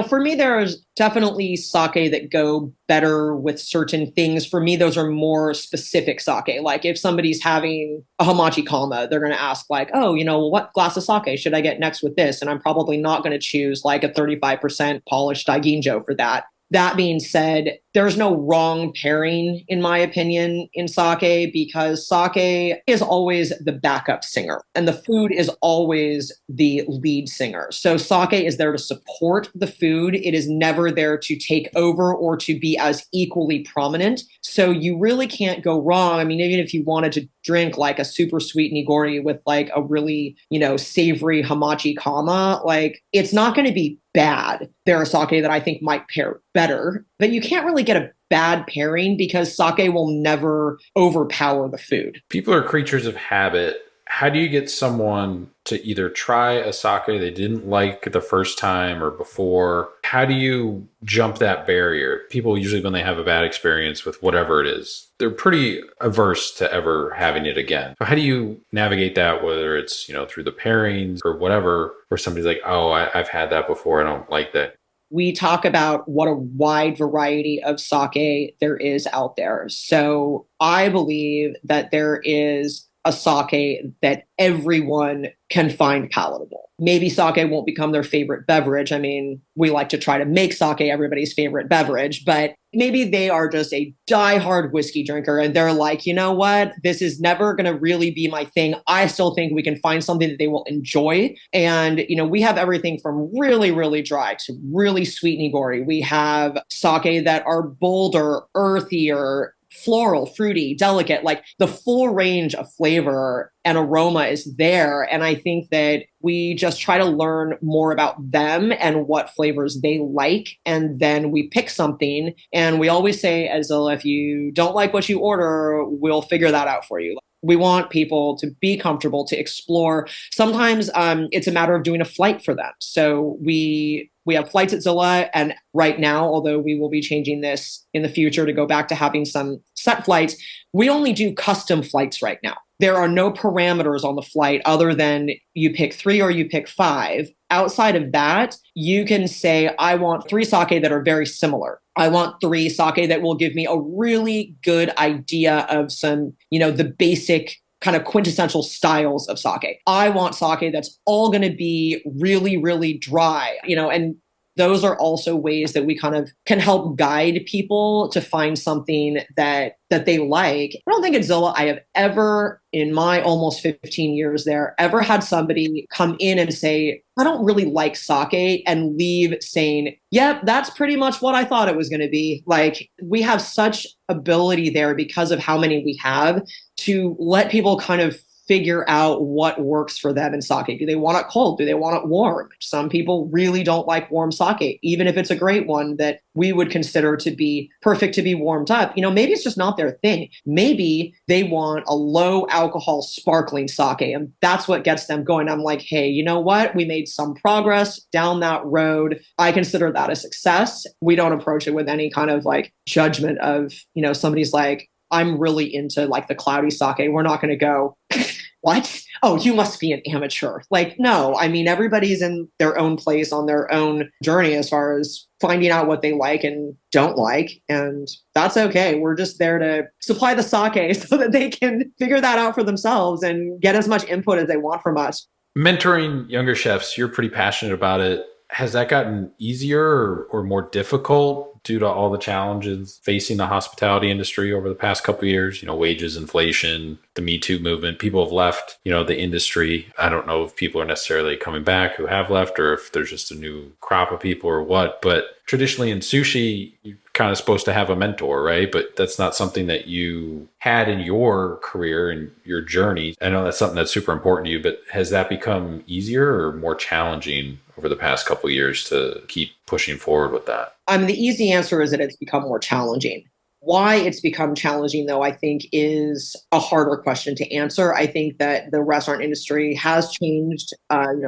For me, there's definitely sake that go better with certain things. For me, those are more specific sake. Like if somebody's having a hamachi kama, they're going to ask like, oh, what glass of sake should I get next with this? And I'm probably not going to choose like a 35% polished daiginjo for that. That being said, there's no wrong pairing, in my opinion, in sake, because sake is always the backup singer and the food is always the lead singer. So sake is there to support the food. It is never there to take over or to be as equally prominent. So you really can't go wrong. I mean, even if you wanted to drink like a super sweet nigori with like a really, savory hamachi kama, like it's not going to be bad. There are sake that I think might pair better, but you can't really get a bad pairing because sake will never overpower the food. People are creatures of habit. how do you get someone to either try a sake they didn't like the first time or before? How do you jump that barrier? People usually, when they have a bad experience with whatever it is, they're pretty averse to ever having it again. So how do you navigate that, whether it's, through the pairings or whatever, where somebody's like, oh, I've had that before. I don't like that. We talk about what a wide variety of sake there is out there. So I believe that there is a sake that everyone can find palatable. Maybe sake won't become their favorite beverage. I mean, we like to try to make sake everybody's favorite beverage, but maybe they are just a diehard whiskey drinker and they're like, you know what? This is never going to really be my thing. I still think we can find something that they will enjoy. And, we have everything from really, really dry to really sweet and gory. We have sake that are bolder, earthier, floral, fruity, delicate, like the full range of flavor and aroma is there. And I think that we just try to learn more about them and what flavors they like. And then we pick something. And we always say, as if you don't like what you order, we'll figure that out for you. We want people to be comfortable, to explore. Sometimes it's a matter of doing a flight for them. So we have flights at Zilla, and right now, although we will be changing this in the future to go back to having some set flights, we only do custom flights right now. There are no parameters on the flight other than you pick 3 or you pick 5. Outside of that, you can say, I want 3 sake that are very similar. I want 3 sake that will give me a really good idea of some, the basic kind of quintessential styles of sake. I want sake that's all going to be really, really dry, and those are also ways that we kind of can help guide people to find something that they like. I don't think at Zilla I have ever, in my almost 15 years there, ever had somebody come in and say, I don't really like sake, and leave saying, yep, that's pretty much what I thought it was going to be. Like, we have such ability there because of how many we have to let people kind of figure out what works for them in sake. Do they want it cold? Do they want it warm? Some people really don't like warm sake, even if it's a great one that we would consider to be perfect to be warmed up. Maybe it's just not their thing. Maybe they want a low alcohol sparkling sake, and that's what gets them going. I'm like, hey, you know what? We made some progress down that road. I consider that a success. We don't approach it with any kind of like judgment of, somebody's like, I'm really into like the cloudy sake. We're not going to go, what? Oh, you must be an amateur. Like, no, I mean, everybody's in their own place on their own journey as far as finding out what they like and don't like. And that's okay. We're just there to supply the sake so that they can figure that out for themselves and get as much input as they want from us. Mentoring younger chefs, you're pretty passionate about it. Has that gotten easier or more difficult due to all the challenges facing the hospitality industry over the past couple of years? Wages, inflation, the Me Too movement. People have left, the industry. I don't know if people are necessarily coming back who have left or if there's just a new crop of people or what. But traditionally in sushi, you're kind of supposed to have a mentor, right? But that's not something that you had in your career and your journey. I know that's something that's super important to you, but has that become easier or more challenging over the past couple of years to keep pushing forward with that? The easy answer is that it's become more challenging. Why it's become challenging, though, I think is a harder question to answer. I think that the restaurant industry has changed.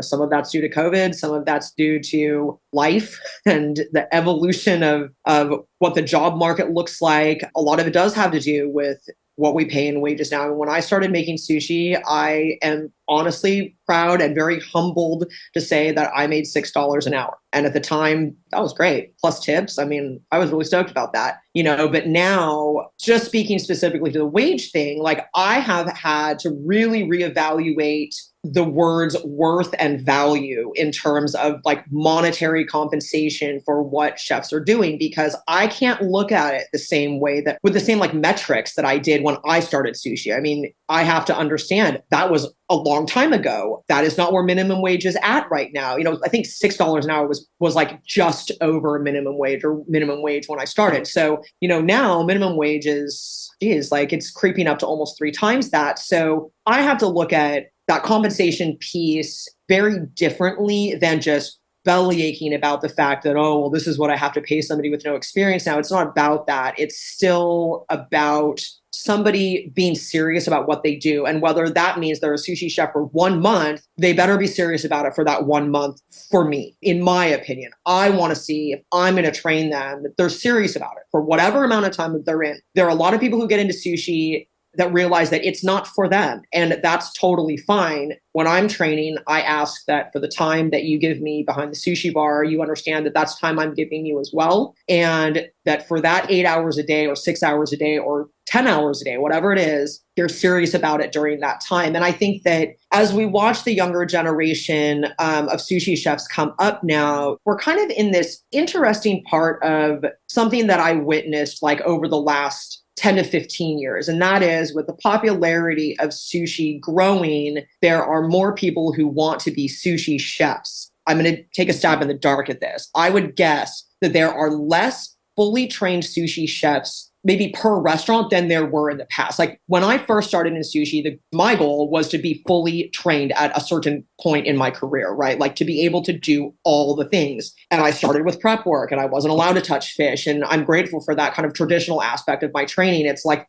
Some of that's due to COVID, some of that's due to life and the evolution of what the job market looks like. A lot of it does have to do with what we pay in wages now. And when I started making sushi, I am honestly proud and very humbled to say that I made $6 an hour. And at the time, that was great. Plus tips. I mean, I was really stoked about that, but now just speaking specifically to the wage thing, like I have had to really reevaluate the words worth and value in terms of like monetary compensation for what chefs are doing, because I can't look at it the same way that with the same like metrics that I did when I started sushi. I mean, I have to understand that was a long time ago. That is not where minimum wage is at right now. I think $6 an hour was like just over minimum wage or minimum wage when I started. So, now minimum wage is like it's creeping up to almost 3 times that. So I have to look at that compensation piece very differently than just belly aching about the fact that, oh, well, this is what I have to pay somebody with no experience now. It's not about that. It's still about somebody being serious about what they do. And whether that means they're a sushi chef for 1 month, they better be serious about it for that 1 month for me, in my opinion. I want to see if I'm going to train them, that they're serious about it for whatever amount of time that they're in. There are a lot of people who get into sushi that realize that it's not for them. And that's totally fine. When I'm training, I ask that for the time that you give me behind the sushi bar, you understand that that's time I'm giving you as well. And that for that 8 hours a day or 6 hours a day or 10 hours a day, whatever it is, you're serious about it during that time. And I think that as we watch the younger generation of sushi chefs come up now, we're kind of in this interesting part of something that I witnessed like over the last 10 to 15 years. And that is, with the popularity of sushi growing, there are more people who want to be sushi chefs. I'm going to take a stab in the dark at this. I would guess that there are less fully trained sushi chefs maybe per restaurant than there were in the past. Like when I first started in sushi, my goal was to be fully trained at a certain point in my career, right? Like to be able to do all the things. And I started with prep work and I wasn't allowed to touch fish. And I'm grateful for that kind of traditional aspect of my training. It's like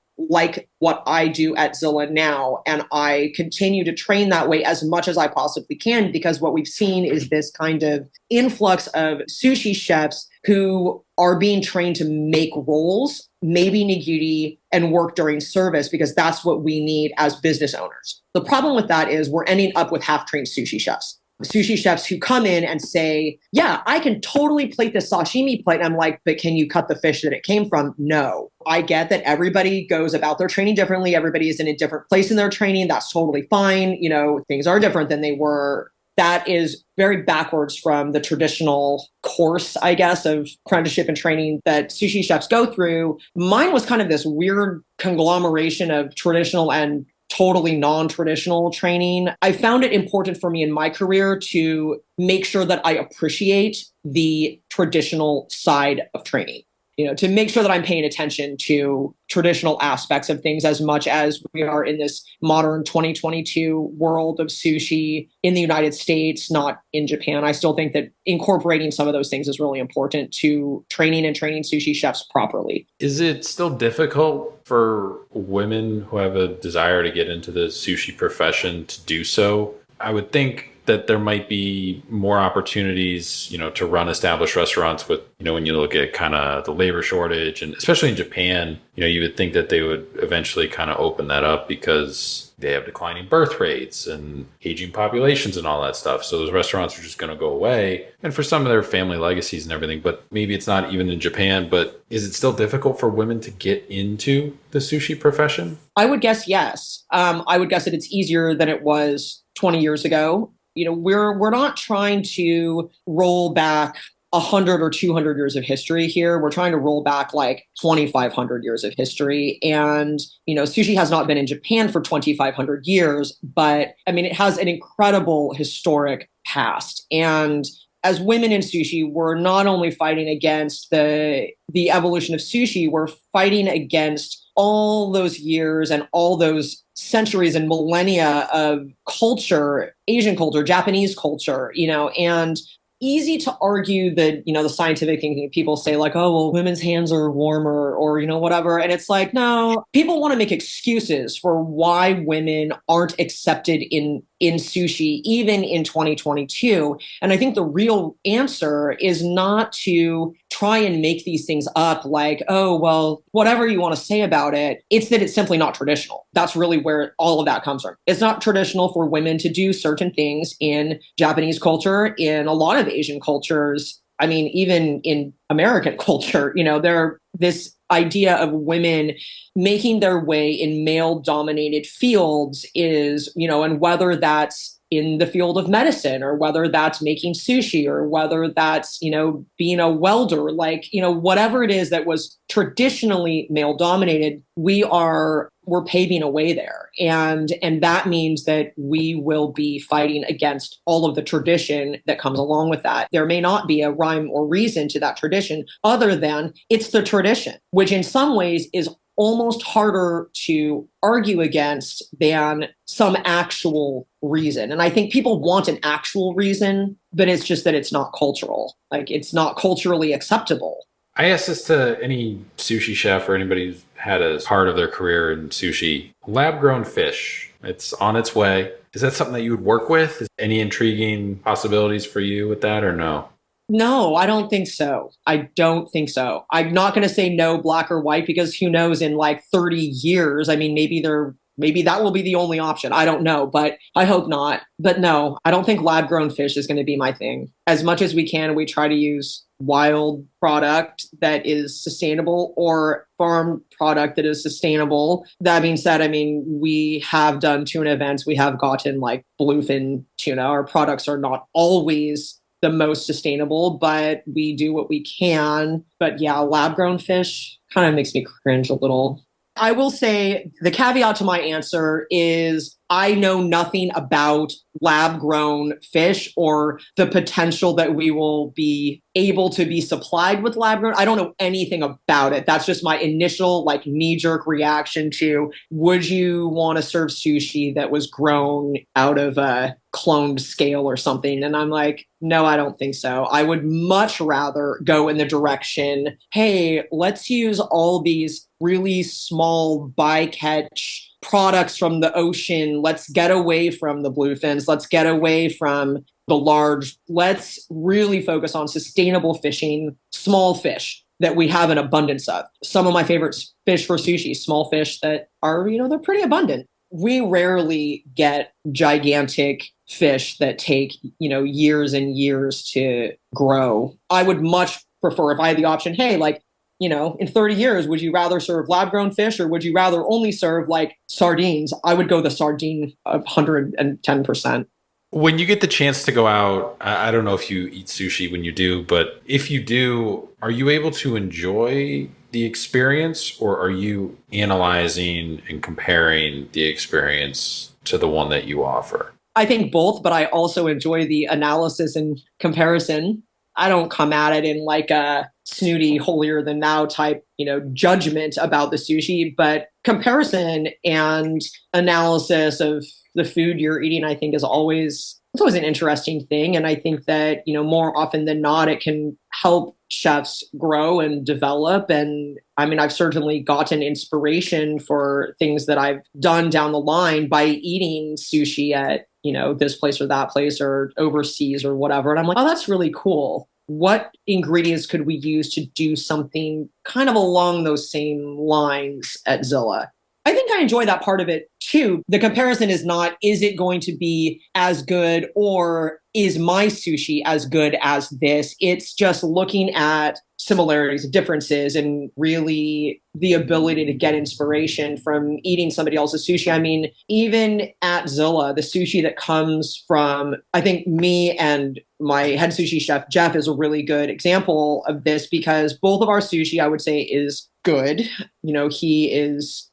what I do at Zilla now. And I continue to train that way as much as I possibly can, because what we've seen is this kind of influx of sushi chefs who are being trained to make rolls, maybe nigiri, and work during service, because that's what we need as business owners. The problem with that is we're ending up with half-trained sushi chefs who come in and say, yeah, I can totally plate this sashimi plate. And I'm like, but can you cut the fish that it came from? No. I get that everybody goes about their training differently. Everybody is in a different place in their training. That's totally fine. You know, things are different than they were. That is very backwards from the traditional course, I guess, of apprenticeship and training that sushi chefs go through. Mine was kind of this weird conglomeration of traditional and totally non-traditional training. I found it important for me in my career to make sure that I appreciate the traditional side of training. You know, to make sure that I'm paying attention to traditional aspects of things as much as we are in this modern 2022 world of sushi in the United States, not in Japan. I still think that incorporating some of those things is really important to training sushi chefs properly. Is it still difficult for women who have a desire to get into the sushi profession to do so? I would think that there might be more opportunities, you know, to run established restaurants with, you know, when you look at kind of the labor shortage, and especially in Japan, you know, you would think that they would eventually kind of open that up because they have declining birth rates and aging populations and all that stuff. So those restaurants are just going to go away. And for some of their family legacies and everything, but maybe it's not even in Japan, but is it still difficult for women to get into the sushi profession? I would guess yes. I would guess that it's easier than it was 20 years ago. You know, we're not trying to roll back 100 or 200 years of history here. We're trying to roll back like 2,500 years of history. And, you know, sushi has not been in Japan for 2,500 years, but I mean, it has an incredible historic past. And as women in sushi, we're not only fighting against the evolution of sushi, we're fighting against all those years and all those centuries and millennia of culture, Asian culture, Japanese culture, you know, and easy to argue that, you know, the scientific thing, people say like, oh, well, women's hands are warmer or, you know, whatever. And it's like, no, people want to make excuses for why women aren't accepted in sushi, even in 2022. And I think the real answer is not to try and make these things up like, oh, well, whatever you want to say about it, it's that it's simply not traditional. That's really where all of that comes from. It's not traditional for women to do certain things in Japanese culture, in a lot of Asian cultures. I mean, even in American culture, you know, this idea of women making their way in male-dominated fields is, you know, and whether that's in the field of medicine or whether that's making sushi or whether that's, you know, being a welder, like, you know, whatever it is that was traditionally male-dominated, we're paving a way there. And that means that we will be fighting against all of the tradition that comes along with that. There may not be a rhyme or reason to that tradition other than it's the tradition, which in some ways is almost harder to argue against than some actual reason. And I think people want an actual reason, but it's just that it's not cultural. Like it's not culturally acceptable. I ask this to any sushi chef or anybody who's had a part of their career in sushi. Lab grown fish, it's on its way. Is that something that you would work with? Is any intriguing possibilities for you with that or no? No, I don't think so. I don't think so. I'm not going to say no black or white because who knows in like 30 years. I mean, maybe that will be the only option. I don't know, but I hope not. But no, I don't think lab grown fish is going to be my thing. As much as we can, we try to use wild product that is sustainable or farm product that is sustainable. That being said, I mean, we have done tuna events. We have gotten like bluefin tuna. Our products are not always the most sustainable, but we do what we can. But yeah, lab grown fish kind of makes me cringe a little. I will say the caveat to my answer is I know nothing about lab grown fish or the potential that we will be able to be supplied with lab grown. I don't know anything about it. That's just my initial like knee jerk reaction to would you want to serve sushi that was grown out of a cloned scale or something? And I'm like, no, I don't think so. I would much rather go in the direction, hey, let's use all these really small bycatch products from the ocean. Let's get away from the bluefins. Let's get away from the large. Let's really focus on sustainable fishing, small fish that we have an abundance of. Some of my favorite fish for sushi, small fish that are, they're pretty abundant. We rarely get gigantic fish that take, years and years to grow. I would much prefer if I had the option, hey, like, in 30 years, would you rather serve lab grown fish or would you rather only serve like sardines? I would go the sardine 110%. When you get the chance to go out, I don't know if you eat sushi when you do, but if you do, are you able to enjoy the experience or are you analyzing and comparing the experience to the one that you offer? I think both, but I also enjoy the analysis and comparison. I don't come at it in like a snooty, holier than thou type, judgment about the sushi, but comparison and analysis of the food you're eating, I think it's always an interesting thing. And I think that, more often than not, it can help chefs grow and develop. And I mean, I've certainly gotten inspiration for things that I've done down the line by eating sushi at, this place or that place or overseas or whatever. And I'm like, oh, that's really cool. What ingredients could we use to do something kind of along those same lines at Zilla? I think I enjoy that part of it too. The comparison is not, is it going to be as good or is my sushi as good as this? It's just looking at similarities, differences, and really the ability to get inspiration from eating somebody else's sushi. I mean, even at Zilla, the sushi that comes from, I think me and my head sushi chef, Jeff, is a really good example of this because both of our sushi, I would say, is good.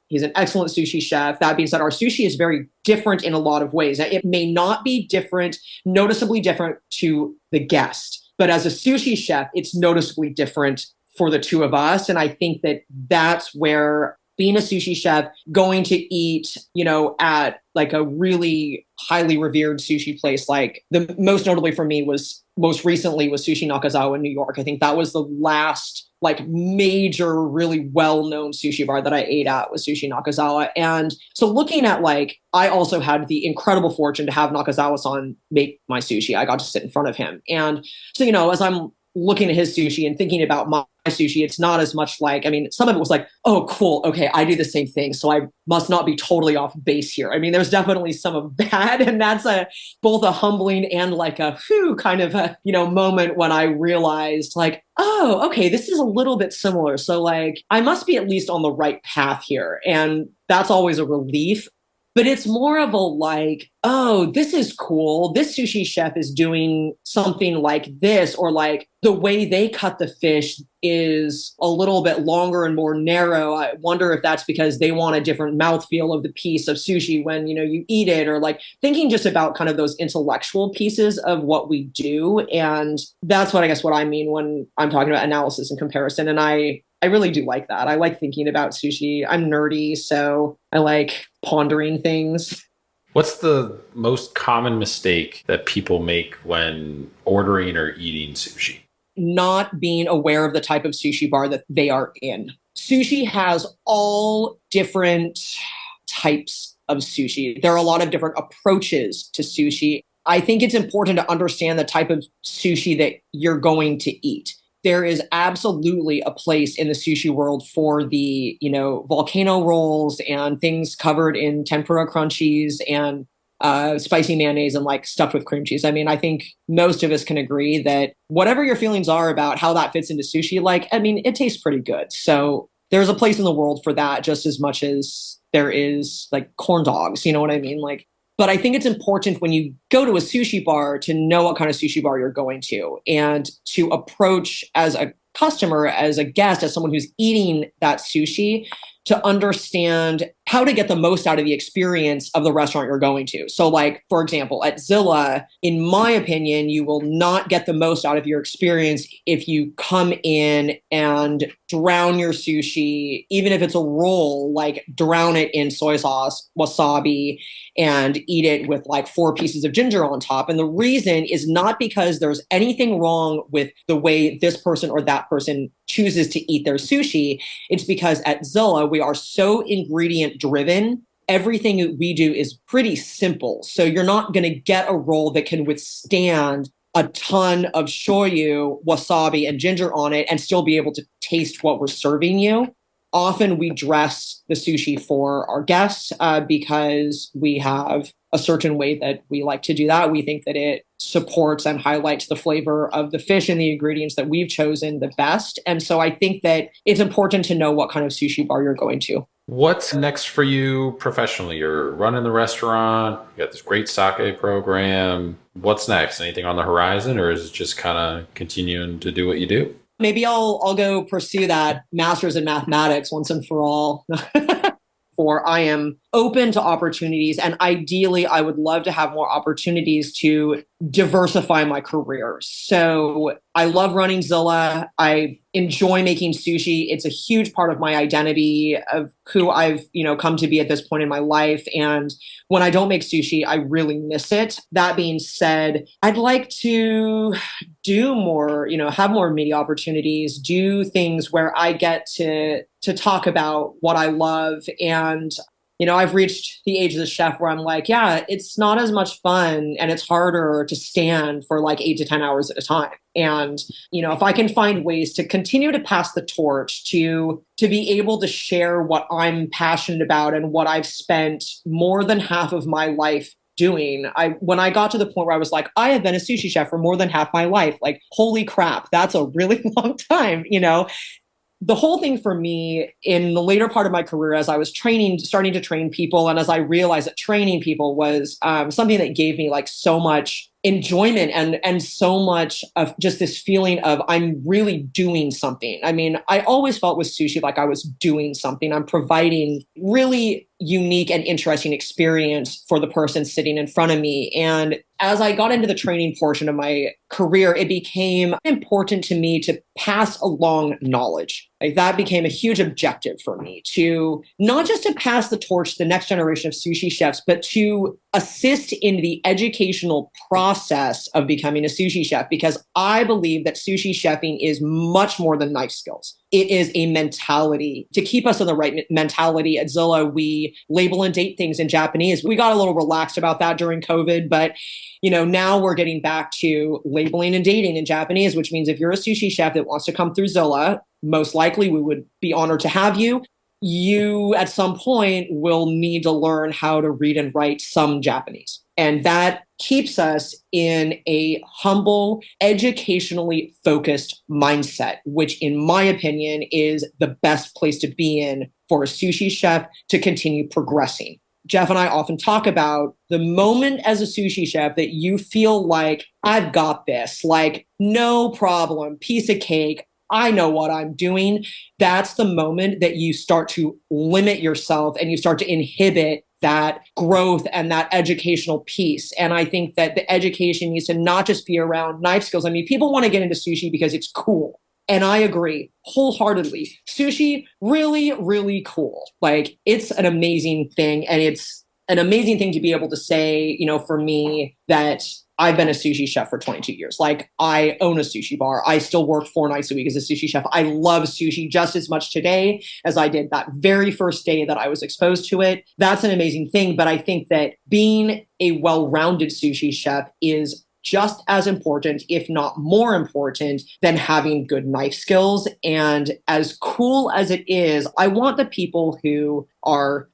He's an excellent sushi chef. That being said, our sushi is very different in a lot of ways. It may not be different, noticeably different to the guest, but as a sushi chef, it's noticeably different for the two of us. And I think that that's where being a sushi chef, going to eat, at like a really highly revered sushi place, like the most notably for me most recently was Sushi Nakazawa in New York. I think that was the last like major, really well-known sushi bar that I ate at was Sushi Nakazawa. And so looking at like, I also had the incredible fortune to have Nakazawa-san make my sushi. I got to sit in front of him. And so, as I'm looking at his sushi and thinking about my sushi, it's not as much like, I mean, some of it was like, oh, cool. Okay, I do the same thing. So I must not be totally off base here. I mean, there's definitely some of that. And that's both a humbling and like a whew kind of a, moment when I realized like, oh, okay, this is a little bit similar. So like, I must be at least on the right path here. And that's always a relief. But it's more of a like, oh, this is cool. This sushi chef is doing something like this, or like the way they cut the fish is a little bit longer and more narrow. I wonder if that's because they want a different mouthfeel of the piece of sushi when, you eat it, or like thinking just about kind of those intellectual pieces of what we do. And that's what I mean when I'm talking about analysis and comparison. And I really do like that. I like thinking about sushi. I'm nerdy, so I like pondering things. What's the most common mistake that people make when ordering or eating sushi? not being aware of the type of sushi bar that they are in. Sushi has all different types of sushi. There are a lot of different approaches to sushi. I think it's important to understand the type of sushi that you're going to eat. There is absolutely a place in the sushi world for the, volcano rolls and things covered in tempura crunchies and spicy mayonnaise and like stuffed with cream cheese. I mean, I think most of us can agree that whatever your feelings are about how that fits into sushi, it tastes pretty good. So there's a place in the world for that just as much as there is like corn dogs. You know what I mean? But I think it's important when you go to a sushi bar to know what kind of sushi bar you're going to and to approach as a customer, as a guest, as someone who's eating that sushi, to understand how to get the most out of the experience of the restaurant you're going to. So for example, at Zilla, in my opinion, you will not get the most out of your experience if you come in and drown your sushi, even if it's a roll, drown it in soy sauce, wasabi, and eat it with 4 pieces of ginger on top. And the reason is not because there's anything wrong with the way this person or that person chooses to eat their sushi. It's because at Zilla, we are so ingredient driven. Everything we do is pretty simple. So you're not going to get a roll that can withstand a ton of shoyu, wasabi, and ginger on it and still be able to taste what we're serving you. Often we dress the sushi for our guests because we have a certain way that we like to do that. We think that it supports and highlights the flavor of the fish and the ingredients that we've chosen the best. And so I think that it's important to know what kind of sushi bar you're going to. What's next for you professionally? You're running the restaurant, you got this great sake program. What's next? Anything on the horizon, or is it just kind of continuing to do what you do? Maybe I'll go pursue that master's in mathematics once and for all. For I am open to opportunities, and ideally I would love to have more opportunities to diversify my career. So I love running Zilla. I enjoy making sushi. It's a huge part of my identity of who I've, come to be at this point in my life. And when I don't make sushi, I really miss it. That being said, I'd like to do more, have more media opportunities, do things where I get to talk about what I love. And I've reached the age of the chef where I'm like, yeah, it's not as much fun and it's harder to stand for 8 to 10 hours at a time. And, if I can find ways to continue to pass the torch, to be able to share what I'm passionate about and what I've spent more than half of my life doing. When I got to the point where I was like, I have been a sushi chef for more than half my life, holy crap, that's a really long time, The whole thing for me in the later part of my career, as I was starting to train people, and as I realized that training people was something that gave me so much enjoyment and so much of just this feeling of I'm really doing something. I mean, I always felt with sushi like I was doing something. I'm providing really unique and interesting experience for the person sitting in front of me. And as I got into the training portion of my career, it became important to me to pass along knowledge. That became a huge objective for me, to not just to pass the torch to the next generation of sushi chefs, but to assist in the educational process of becoming a sushi chef, because I believe that sushi chefing is much more than knife skills. It is a mentality. To keep us in the right mentality, at Zilla, we label and date things in Japanese. We got a little relaxed about that during COVID, but now we're getting back to labeling and dating in Japanese, which means if you're a sushi chef that wants to come through Zilla, most likely we would be honored to have you. You, at some point, will need to learn how to read and write some Japanese. And that keeps us in a humble, educationally focused mindset, which in my opinion is the best place to be in for a sushi chef to continue progressing. Jeff and I often talk about the moment as a sushi chef that you feel like, I've got this, no problem, piece of cake, I know what I'm doing. That's the moment that you start to limit yourself and you start to inhibit that growth and that educational piece. And I think that the education needs to not just be around knife skills. I mean, people want to get into sushi because it's cool. And I agree wholeheartedly. Sushi, really, really cool. It's an amazing thing. And it's an amazing thing to be able to say, for me, that I've been a sushi chef for 22 years. Like, I own a sushi bar. I still work 4 nights a week as a sushi chef. I love sushi just as much today as I did that very first day that I was exposed to it. That's an amazing thing. But I think that being a well-rounded sushi chef is just as important, if not more important, than having good knife skills. And as cool as it is, I want the people who are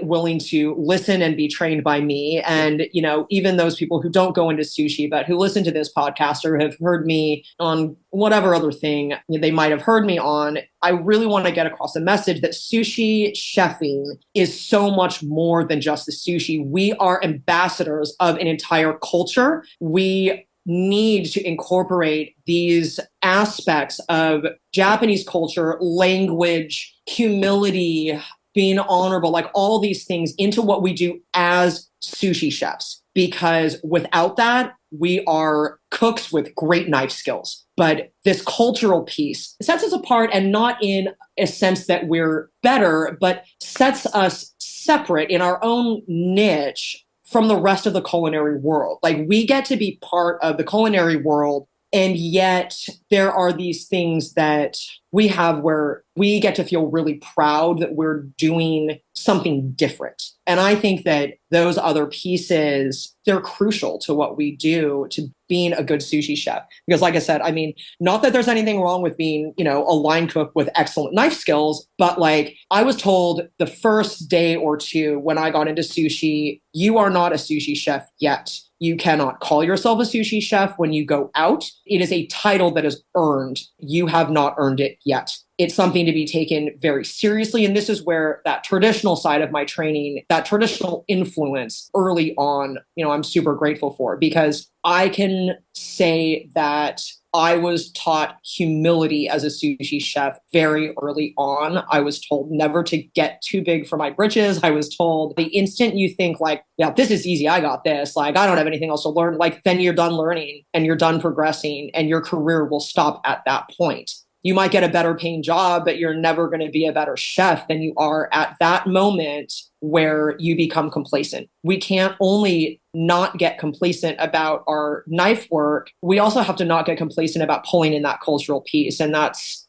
willing to listen and be trained by me. And, even those people who don't go into sushi, but who listen to this podcast or have heard me on whatever other thing they might have heard me on. I really want to get across the message that sushi chefing is so much more than just the sushi. We are ambassadors of an entire culture. We need to incorporate these aspects of Japanese culture, language, humility, being honorable, like all these things into what we do as sushi chefs. Because without that, we are cooks with great knife skills. But this cultural piece sets us apart, and not in a sense that we're better, but sets us separate in our own niche from the rest of the culinary world. Like, we get to be part of the culinary world, and yet there are these things that we have where we get to feel really proud that we're doing something different. And I think that those other pieces, they're crucial to what we do, to being a good sushi chef. Because like I said, I mean, not that there's anything wrong with being, a line cook with excellent knife skills, but like, I was told the first day or two when I got into sushi, you are not a sushi chef yet. You cannot call yourself a sushi chef when you go out. It is a title that is earned. You have not earned it yet. It's something to be taken very seriously. And this is where that traditional side of my training, that traditional influence early on, I'm super grateful for, because I can say that I was taught humility as a sushi chef very early on. I was told never to get too big for my britches. I was told the instant you think like, yeah, this is easy, I got this, like, I don't have anything else to learn, like, then you're done learning and you're done progressing, and your career will stop at that point. You might get a better paying job, but you're never going to be a better chef than you are at that moment where you become complacent. We can't only not get complacent about our knife work, we also have to not get complacent about pulling in that cultural piece. And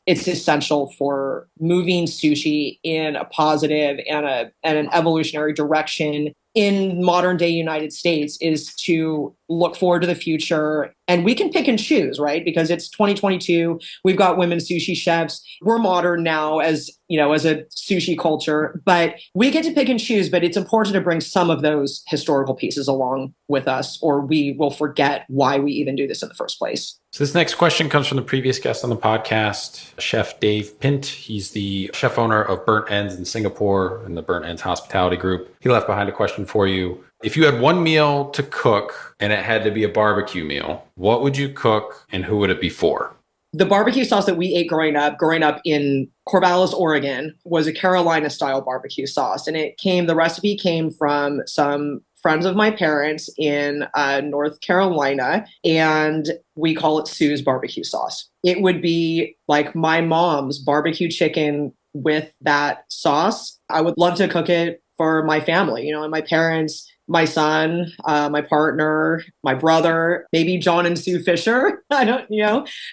it's essential for moving sushi in a positive and an evolutionary direction in modern day United States, is to look forward to the future. And we can pick and choose, right? Because it's 2022. We've got women sushi chefs. We're modern now as a sushi culture, but we get to pick and choose. But it's important to bring some of those historical pieces along with us, or we will forget why we even do this in the first place. So this next question comes from the previous guest on the podcast, Chef Dave Pint. He's the chef owner of Burnt Ends in Singapore and the Burnt Ends Hospitality Group. He left behind a question for you. If you had one meal to cook and it had to be a barbecue meal, what would you cook and who would it be for? The barbecue sauce that we ate growing up in Corvallis, Oregon, was a Carolina style barbecue sauce. And the recipe came from some friends of my parents in North Carolina, and we call it Sue's barbecue sauce. It would be like my mom's barbecue chicken with that sauce. I would love to cook it for my family, and my parents, my son, my partner, my brother, maybe John and Sue Fisher. I don't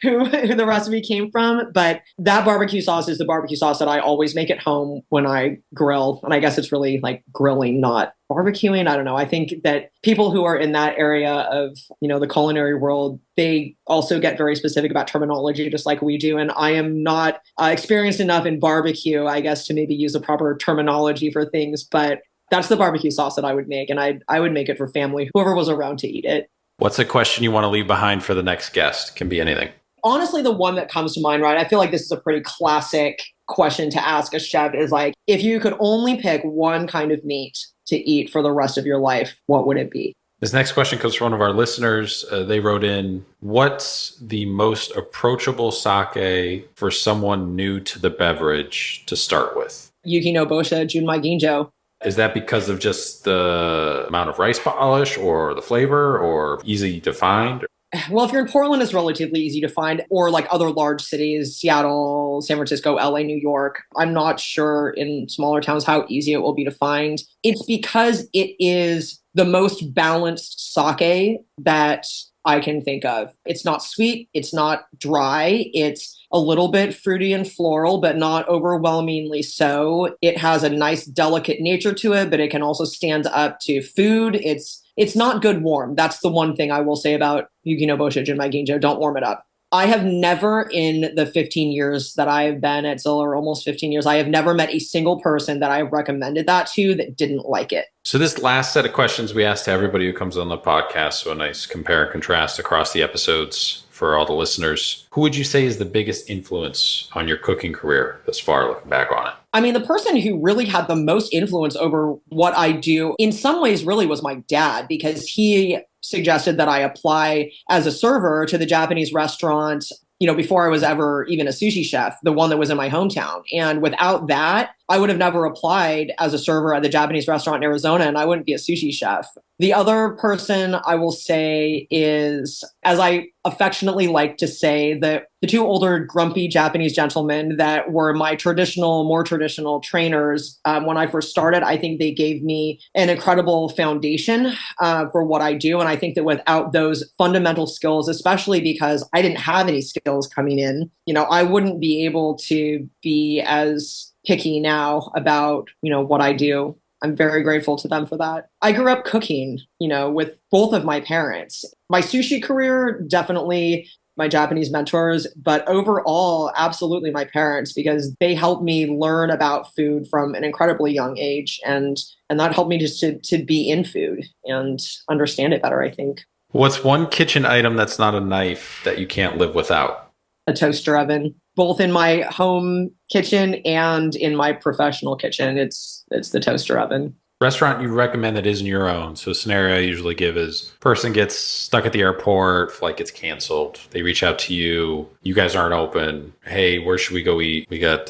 who the recipe came from, but that barbecue sauce is the barbecue sauce that I always make at home when I grill. And I guess it's really like grilling, not barbecuing. I don't know. I think that people who are in that area of, the culinary world, they also get very specific about terminology, just like we do. And I am not experienced enough in barbecue, I guess, to maybe use the proper terminology for things, but that's the barbecue sauce that I would make. And I would make it for family, whoever was around to eat it. What's a question you want to leave behind for the next guest? Can be anything. Honestly, the one that comes to mind, right? I feel like this is a pretty classic question to ask a chef, is like, if you could only pick one kind of meat to eat for the rest of your life, what would it be? This next question comes from one of our listeners. They wrote in, what's the most approachable sake for someone new to the beverage to start with? Yuki no Bosha Junmai Ginjo. Is that because of just the amount of rice polish or the flavor or easy to find? Well, if you're in Portland, it's relatively easy to find, or like other large cities, Seattle, San Francisco, LA, New York. I'm not sure in smaller towns how easy it will be to find. It's because it is the most balanced sake that I can think of. It's not sweet, it's not dry, it's a little bit fruity and floral, but not overwhelmingly so. It has a nice, delicate nature to it, but it can also stand up to food. It's not good warm. That's the one thing I will say about Yukino Boshijin Ginjo. Don't warm it up. I have never, in the 15 years that I've been at Zilla, or almost 15 years, I have never met a single person that I've recommended that to that didn't like it. So this last set of questions we ask to everybody who comes on the podcast, so a nice compare and contrast across the episodes for all the listeners. Who would you say is the biggest influence on your cooking career thus far, looking back on it? I mean, the person who really had the most influence over what I do in some ways really was my dad, because he suggested that I apply as a server to the Japanese restaurant, before I was ever even a sushi chef, the one that was in my hometown. And without that, I would have never applied as a server at the Japanese restaurant in Arizona, and I wouldn't be a sushi chef. The other person I will say is, as I affectionately like to say, the two older grumpy Japanese gentlemen that were my more traditional trainers when I first started. I think they gave me an incredible foundation for what I do. And I think that without those fundamental skills, especially because I didn't have any skills coming in, I wouldn't be able to be as picky now about, what I do. I'm very grateful to them for that. I grew up cooking, with both of my parents. My sushi career, definitely my Japanese mentors, but overall, absolutely my parents, because they helped me learn about food from an incredibly young age. And that helped me just to be in food and understand it better, I think. What's one kitchen item that's not a knife that you can't live without? A toaster oven, both in my home kitchen and in my professional kitchen. It's the toaster oven. Restaurant you recommend that isn't your own. So scenario I usually give is person gets stuck at the airport, flight gets canceled. They reach out to you. You guys aren't open. Hey, where should we go eat? We got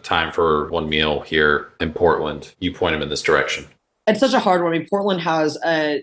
time for one meal here in Portland. You point them in this direction. It's such a hard one. I mean, Portland has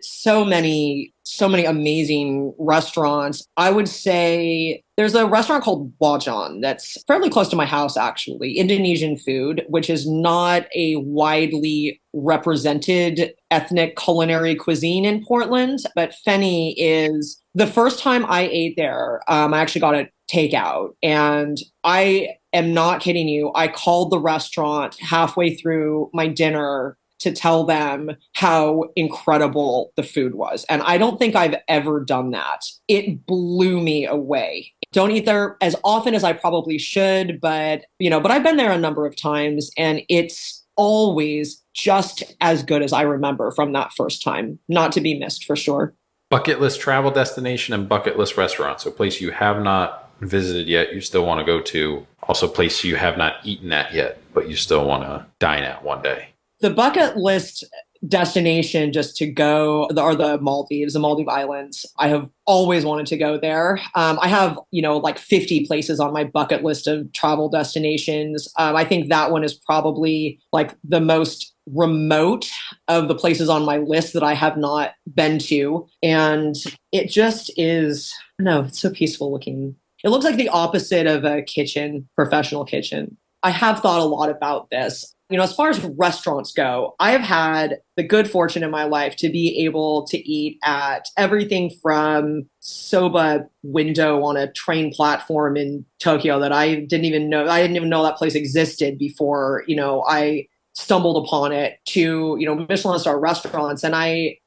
so many amazing restaurants. I would say there's a restaurant called Wajan that's fairly close to my house, actually, Indonesian food, which is not a widely represented ethnic culinary cuisine in Portland. But Feni is, the first time I ate there, I actually got a takeout, and I am not kidding you. I called the restaurant halfway through my dinner to tell them how incredible the food was. And I don't think I've ever done that. It blew me away. Don't eat there as often as I probably should, but I've been there a number of times, and it's always just as good as I remember from that first time. Not to be missed, for sure. Bucket list travel destination and bucket list restaurant. So a place you have not visited yet, you still want to go to. Also a place you have not eaten at yet, but you still want to dine at one day. The bucket list destination just to go are the Maldives, the Maldive Islands. I have always wanted to go there. I have, like 50 places on my bucket list of travel destinations. I think that one is probably like the most remote of the places on my list that I have not been to. And it just is, it's so peaceful looking. It looks like the opposite of a kitchen, professional kitchen. I have thought a lot about this. As far as restaurants go, I have had the good fortune in my life to be able to eat at everything from soba window on a train platform in Tokyo that I didn't even know that place existed before, I stumbled upon it, to, Michelin star restaurants. And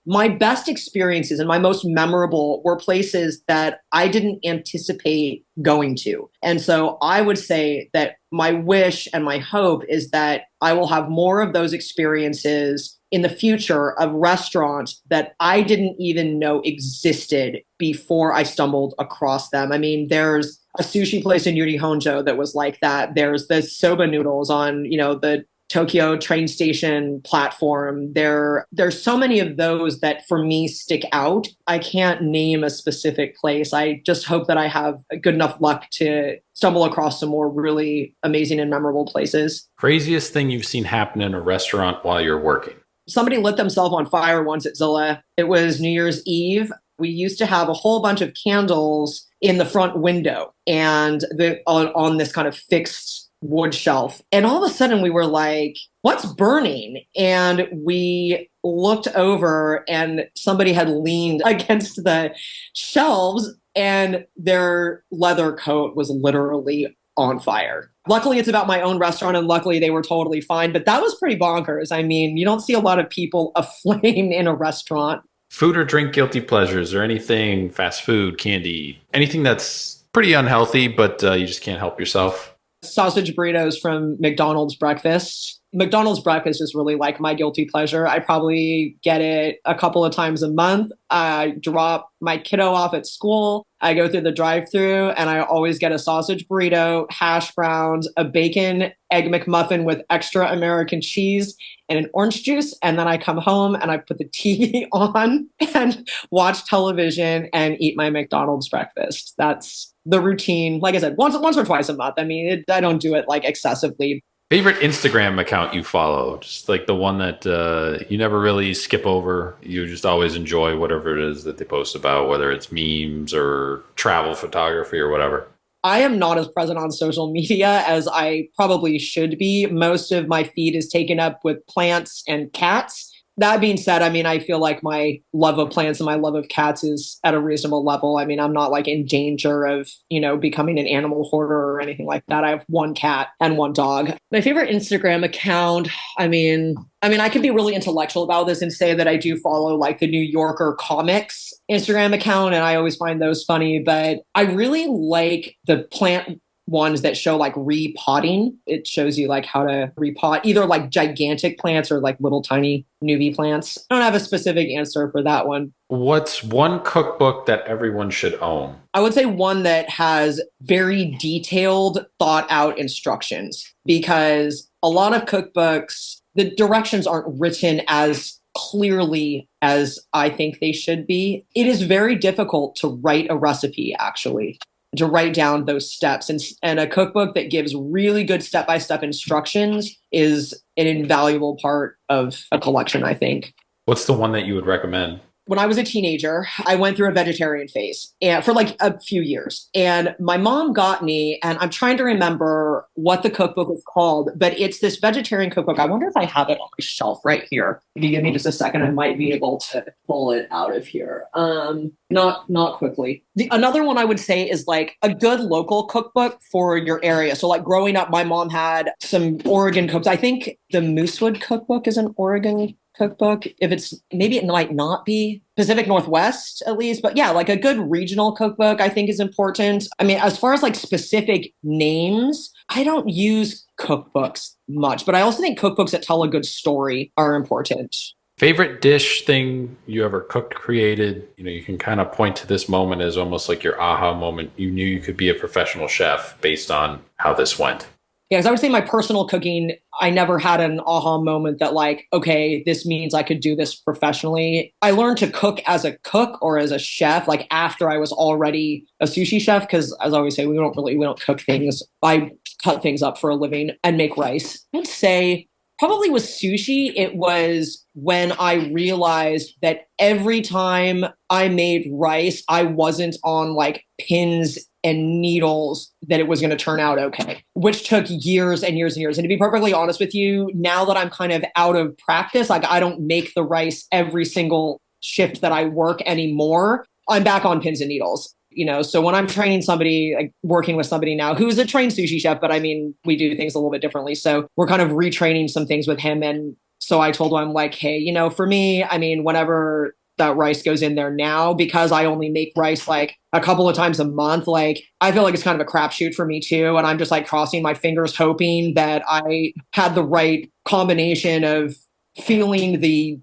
my best experiences and my most memorable were places that I didn't anticipate going to. And so I would say that my wish and my hope is that I will have more of those experiences in the future of restaurants that I didn't even know existed before I stumbled across them. I mean, there's a sushi place in Yuri Honjo that was like that. There's the soba noodles on, the Tokyo train station platform. There's so many of those that for me stick out. I can't name a specific place. I just hope that I have good enough luck to stumble across some more really amazing and memorable places. Craziest thing you've seen happen in a restaurant while you're working? Somebody lit themselves on fire once at Zilla. It was New Year's Eve. we used to have a whole bunch of candles in the front window and on this kind of fixed wood shelf. And all of a sudden we were like, what's burning? And we looked over and somebody had leaned against the shelves and their leather coat was literally on fire. Luckily, it's about my own restaurant, and luckily they were totally fine. But that was pretty bonkers. I mean, you don't see a lot of people aflame in a restaurant. Food or drink guilty pleasures or anything, fast food, candy, anything that's pretty unhealthy, but you just can't help yourself. Sausage burritos from McDonald's breakfast. McDonald's breakfast is really like my guilty pleasure. I probably get it a couple of times a month. I drop my kiddo off at school. I go through the drive-through and I always get a sausage burrito, hash browns, a bacon egg McMuffin with extra American cheese and an orange juice. And then I come home and I put the TV on and watch television and eat my McDonald's breakfast. That's the routine. Like I said, once or twice a month. I mean, I don't do it like excessively. Favorite Instagram account you follow? Just like the one that you never really skip over. You just always enjoy whatever it is that they post about, whether it's memes or travel photography or whatever. I am not as present on social media as I probably should be. Most of my feed is taken up with plants and cats. That being said, I mean, I feel like my love of plants and my love of cats is at a reasonable level. I mean, I'm not like in danger of, becoming an animal hoarder or anything like that. I have one cat and one dog. My favorite Instagram account, I mean, I could be really intellectual about this and say that I do follow like the New Yorker comics Instagram account, and I always find those funny, but I really like the plant ones that show like repotting. It shows you like how to repot either like gigantic plants or like little tiny newbie plants. I don't have a specific answer for that one. What's one cookbook that everyone should own? I would say one that has very detailed, thought out instructions, because a lot of cookbooks, the directions aren't written as clearly as I think they should be. It is very difficult to write a recipe, actually, to write down those steps. And a cookbook that gives really good step-by-step instructions is an invaluable part of a collection, I think. What's the one that you would recommend? When I was a teenager, I went through a vegetarian phase and for like a few years. And my mom got me, and I'm trying to remember what the cookbook was called, but it's this vegetarian cookbook. I wonder if I have it on my shelf right here. If you give me just a second, I might be able to pull it out of here. Not quickly. Another one I would say is like a good local cookbook for your area. So like growing up, my mom had some Oregon cooks. I think the Moosewood cookbook is an Oregon cookbook. If it's, maybe it might not be Pacific Northwest at least, but yeah, like a good regional cookbook I think is important. I mean, as far as like specific names, I don't use cookbooks much, but I also think cookbooks that tell a good story are important. Favorite dish thing you ever cooked, created? You can kind of point to this moment as almost like your aha moment. You knew you could be a professional chef based on how this went. Yeah, because I would say my personal cooking, I never had an aha moment that like, okay, this means I could do this professionally. I learned to cook as a cook or as a chef, like after I was already a sushi chef, because as I always say, we don't cook things. I cut things up for a living and make rice. I'd say probably with sushi, it was when I realized that every time I made rice, I wasn't on like pins and needles that it was going to turn out okay, which took years and years and years. And to be perfectly honest with you, now that I'm kind of out of practice, like I don't make the rice every single shift that I work anymore. I'm back on pins and needles. So when I'm training somebody, like working with somebody now who's a trained sushi chef, but I mean, we do things a little bit differently. So we're kind of retraining some things with him. And so I told him, I'm like, hey, for me, I mean, whenever that rice goes in there now, because I only make rice like a couple of times a month, like I feel like it's kind of a crapshoot for me too. And I'm just like crossing my fingers, hoping that I had the right combination of feeling the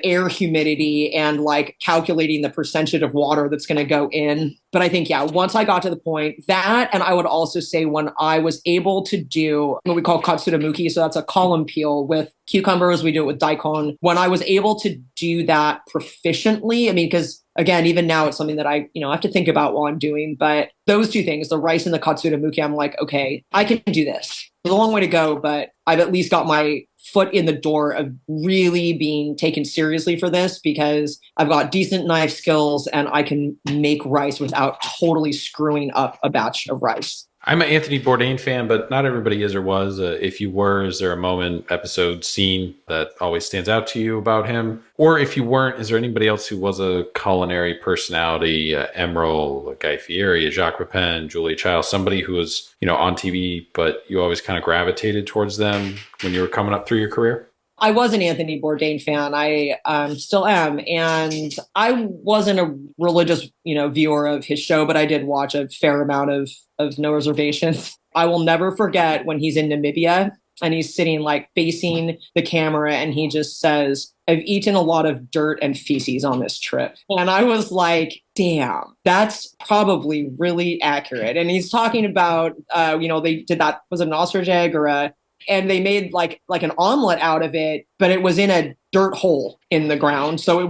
air humidity and like calculating the percentage of water that's going to go in. But I think, yeah, once I got to the point that, and I would also say when I was able to do what we call katsuramuki, so that's a column peel with cucumbers, we do it with daikon. When I was able to do that proficiently, I mean, because again, even now it's something that I have to think about while I'm doing, but those two things, the rice and the katsuramuki, I'm like, okay, I can do this. There's a long way to go, but I've at least got my foot in the door of really being taken seriously for this because I've got decent knife skills and I can make rice without totally screwing up a batch of rice. I'm an Anthony Bourdain fan, but not everybody is or was. If you were, is there a moment, episode, scene that always stands out to you about him? Or if you weren't, is there anybody else who was a culinary personality, Emerald, Guy Fieri, Jacques Pepin, Julia Child, somebody who was, on TV, but you always kind of gravitated towards them when you were coming up through your career? I was an Anthony Bourdain fan. I still am. And I wasn't a religious, viewer of his show, but I did watch a fair amount of No Reservations. I will never forget when he's in Namibia and he's sitting like facing the camera and he just says, I've eaten a lot of dirt and feces on this trip. And I was like, damn, that's probably really accurate. And he's talking about, they did that, was it an ostrich egg or and they made like an omelet out of it, but it was in a dirt hole in the ground. So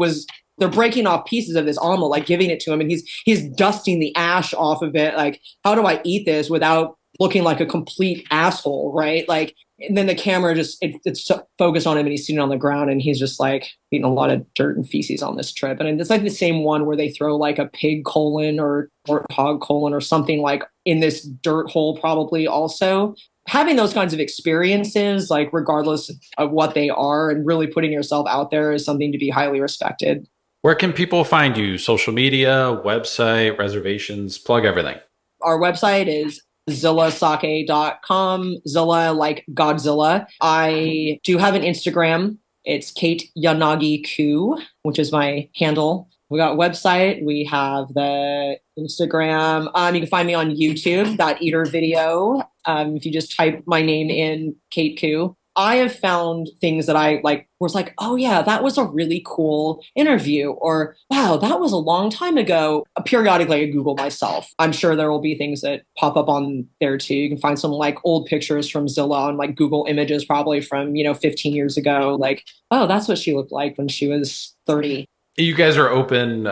they're breaking off pieces of this omelet, like giving it to him, and he's dusting the ash off of it. Like, how do I eat this without looking like a complete asshole, right? Like, and then the camera it's focused on him, and he's sitting on the ground, and he's just like eating a lot of dirt and feces on this trip. And it's like the same one where they throw like a pig colon or hog colon or something like in this dirt hole, probably also. Having those kinds of experiences, like regardless of what they are, and really putting yourself out there is something to be highly respected. Where can people find you? Social media, website, reservations, plug everything. Our website is zillasake.com, Zilla like Godzilla. I do have an Instagram. It's Kate Yanagi Ku, which is my handle. We got a website. We have the Instagram. You can find me on YouTube, that eater video. If you just type my name in, Kate Ku. I have found things that I was like, oh yeah, that was a really cool interview, or wow, that was a long time ago. Periodically, I Google myself. I'm sure there will be things that pop up on there too. You can find some like old pictures from Zilla on like Google Images, probably from 15 years ago. Like, oh, that's what she looked like when she was 30. You guys are open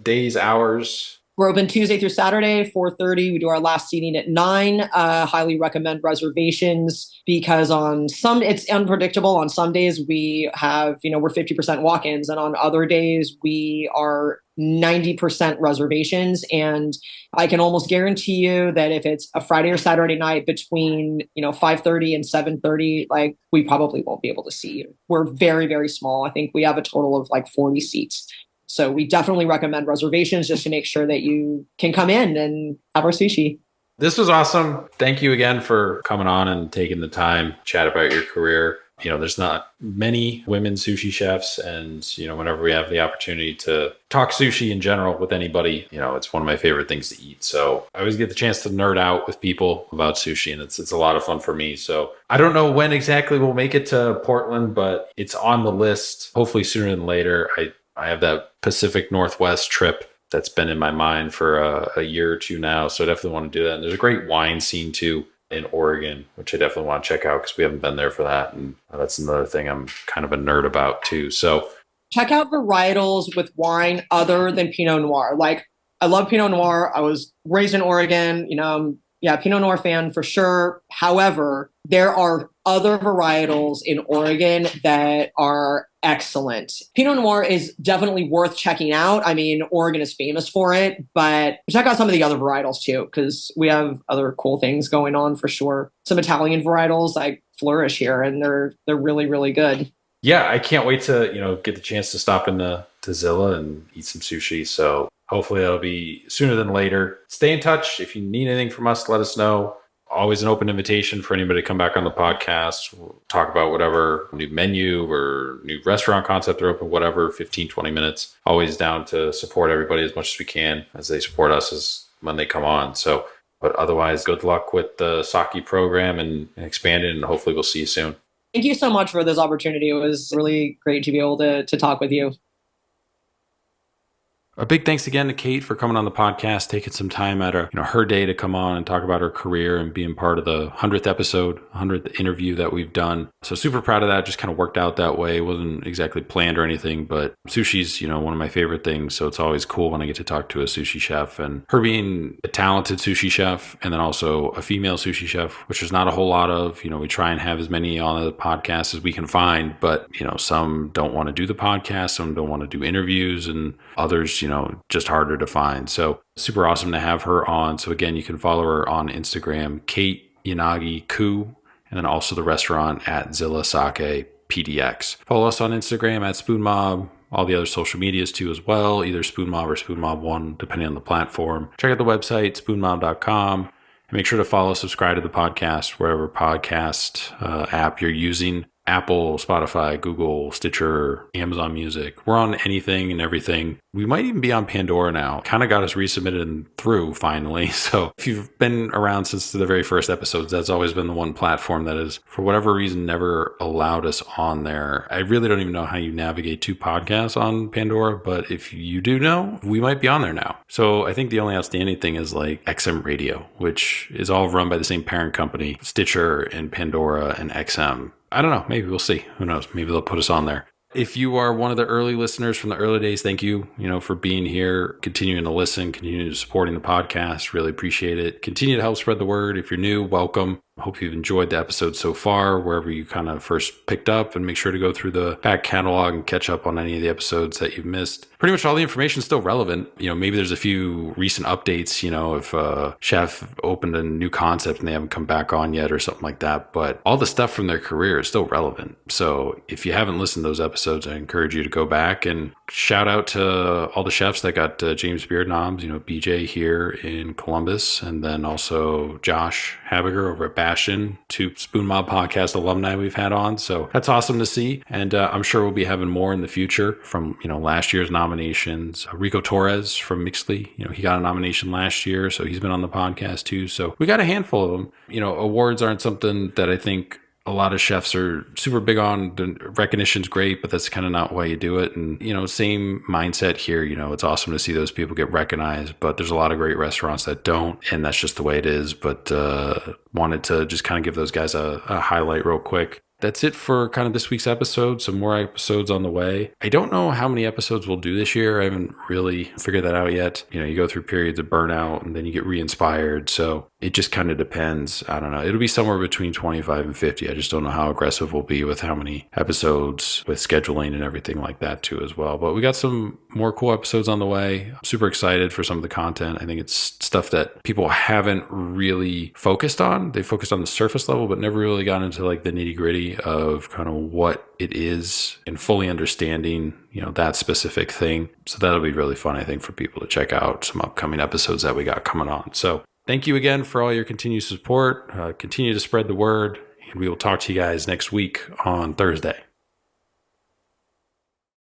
days, hours? We're open Tuesday through Saturday, 4:30. We do our last seating at 9. Highly recommend reservations because it's unpredictable. On some days we have, we're 50% walk-ins, and on other days we are 90% reservations. And I can almost guarantee you that if it's a Friday or Saturday night between, 5:30 and 7:30, like we probably won't be able to see you. We're very, very small. I think we have a total of like 40 seats. So we definitely recommend reservations just to make sure that you can come in and have our sushi. This was awesome. Thank you again for coming on and taking the time to chat about your career. There's not many women sushi chefs, and, whenever we have the opportunity to talk sushi in general with anybody, it's one of my favorite things to eat. So I always get the chance to nerd out with people about sushi, and it's a lot of fun for me. So I don't know when exactly we'll make it to Portland, but it's on the list, hopefully sooner than later. I have that Pacific Northwest trip that's been in my mind for a year or two now. So I definitely want to do that. And there's a great wine scene too in Oregon, which I definitely want to check out because we haven't been there for that. And that's another thing I'm kind of a nerd about too. So check out varietals with wine other than Pinot Noir. Like, I love Pinot Noir. I was raised in Oregon, Pinot Noir fan for sure. However, there are other varietals in Oregon that are excellent. Pinot Noir is definitely worth checking out. I mean, Oregon is famous for it, but check out some of the other varietals too, because we have other cool things going on for sure. Some Italian varietals like flourish here, and they're really, really good. Yeah, I can't wait to, get the chance to stop to Zilla and eat some sushi. So hopefully that'll be sooner than later. Stay in touch. If you need anything from us, let us know. Always an open invitation for anybody to come back on the podcast. We'll talk about whatever new menu or new restaurant concept they're open, whatever, 15, 20 minutes. Always down to support everybody as much as we can as they support us when they come on. So, but otherwise, good luck with the sake program and expanding, and hopefully we'll see you soon. Thank you so much for this opportunity. It was really great to be able to talk with you. A big thanks again to Kate for coming on the podcast, taking some time out of her day to come on and talk about her career and being part of the 100th episode, 100th interview that we've done. So super proud of that. Just kind of worked out that way. It wasn't exactly planned or anything, but sushi's, one of my favorite things. So it's always cool when I get to talk to a sushi chef, and her being a talented sushi chef and then also a female sushi chef, which there's not a whole lot of. We try and have as many on the podcast as we can find, but some don't want to do the podcast, some don't want to do interviews, and others, just harder to find. So super awesome to have her on. So again, you can follow her on Instagram, Kate Yanagi Ku, and then also the restaurant at Zilla Sake PDX. Follow us on Instagram at Spoon Mob, all the other social medias too as well, either Spoon Mob or Spoon Mob 1, depending on the platform. Check out the website, spoonmob.com. And make sure to follow, subscribe to the podcast, wherever podcast app you're using. Apple, Spotify, Google, Stitcher, Amazon Music. We're on anything and everything. We might even be on Pandora now. Kind of got us resubmitted and through finally. So if you've been around since the very first episodes, that's always been the one platform that has, for whatever reason, never allowed us on there. I really don't even know how you navigate two podcasts on Pandora, but if you do know, we might be on there now. So I think the only outstanding thing is like XM Radio, which is all run by the same parent company, Stitcher and Pandora and XM. I don't know. Maybe we'll see. Who knows? Maybe they'll put us on there. If you are one of the early listeners from the early days, thank you, for being here, continuing to listen, continuing to supporting the podcast. Really appreciate it. Continue to help spread the word. If you're new, welcome. Hope you've enjoyed the episode so far, wherever you kind of first picked up, and make sure to go through the back catalog and catch up on any of the episodes that you've missed. Pretty much all the information is still relevant. Maybe there's a few recent updates, if a chef opened a new concept and they haven't come back on yet or something like that, but all the stuff from their career is still relevant. So if you haven't listened to those episodes, I encourage you to go back, and shout out to all the chefs that got James Beard Noms, BJ here in Columbus, and then also Josh Habiger over at Bastion, two Spoon Mob podcast alumni we've had on. So that's awesome to see. And I'm sure we'll be having more in the future from, last year's nominations. Rico Torres from Mixly, he got a nomination last year, so he's been on the podcast too. So we got a handful of them. Awards aren't something that I think a lot of chefs are super big on. The recognition's great, but that's kind of not why you do it. And, same mindset here. It's awesome to see those people get recognized, but there's a lot of great restaurants that don't, and that's just the way it is. But wanted to just kind of give those guys a highlight real quick. That's it for kind of this week's episode. Some more episodes on the way. I don't know how many episodes we'll do this year. I haven't really figured that out yet. You go through periods of burnout and then you get re-inspired. So it just kind of depends. I don't know. It'll be somewhere between 25 and 50. I just don't know how aggressive we'll be with how many episodes with scheduling and everything like that too as well. But we got some more cool episodes on the way. I'm super excited for some of the content. I think it's stuff that people haven't really focused on. They focused on the surface level, but never really got into like the nitty gritty of kind of what it is and fully understanding, that specific thing. So that'll be really fun, I think, for people to check out some upcoming episodes that we got coming on. So thank you again for all your continued support. Continue to spread the word, and we will talk to you guys next week on Thursday.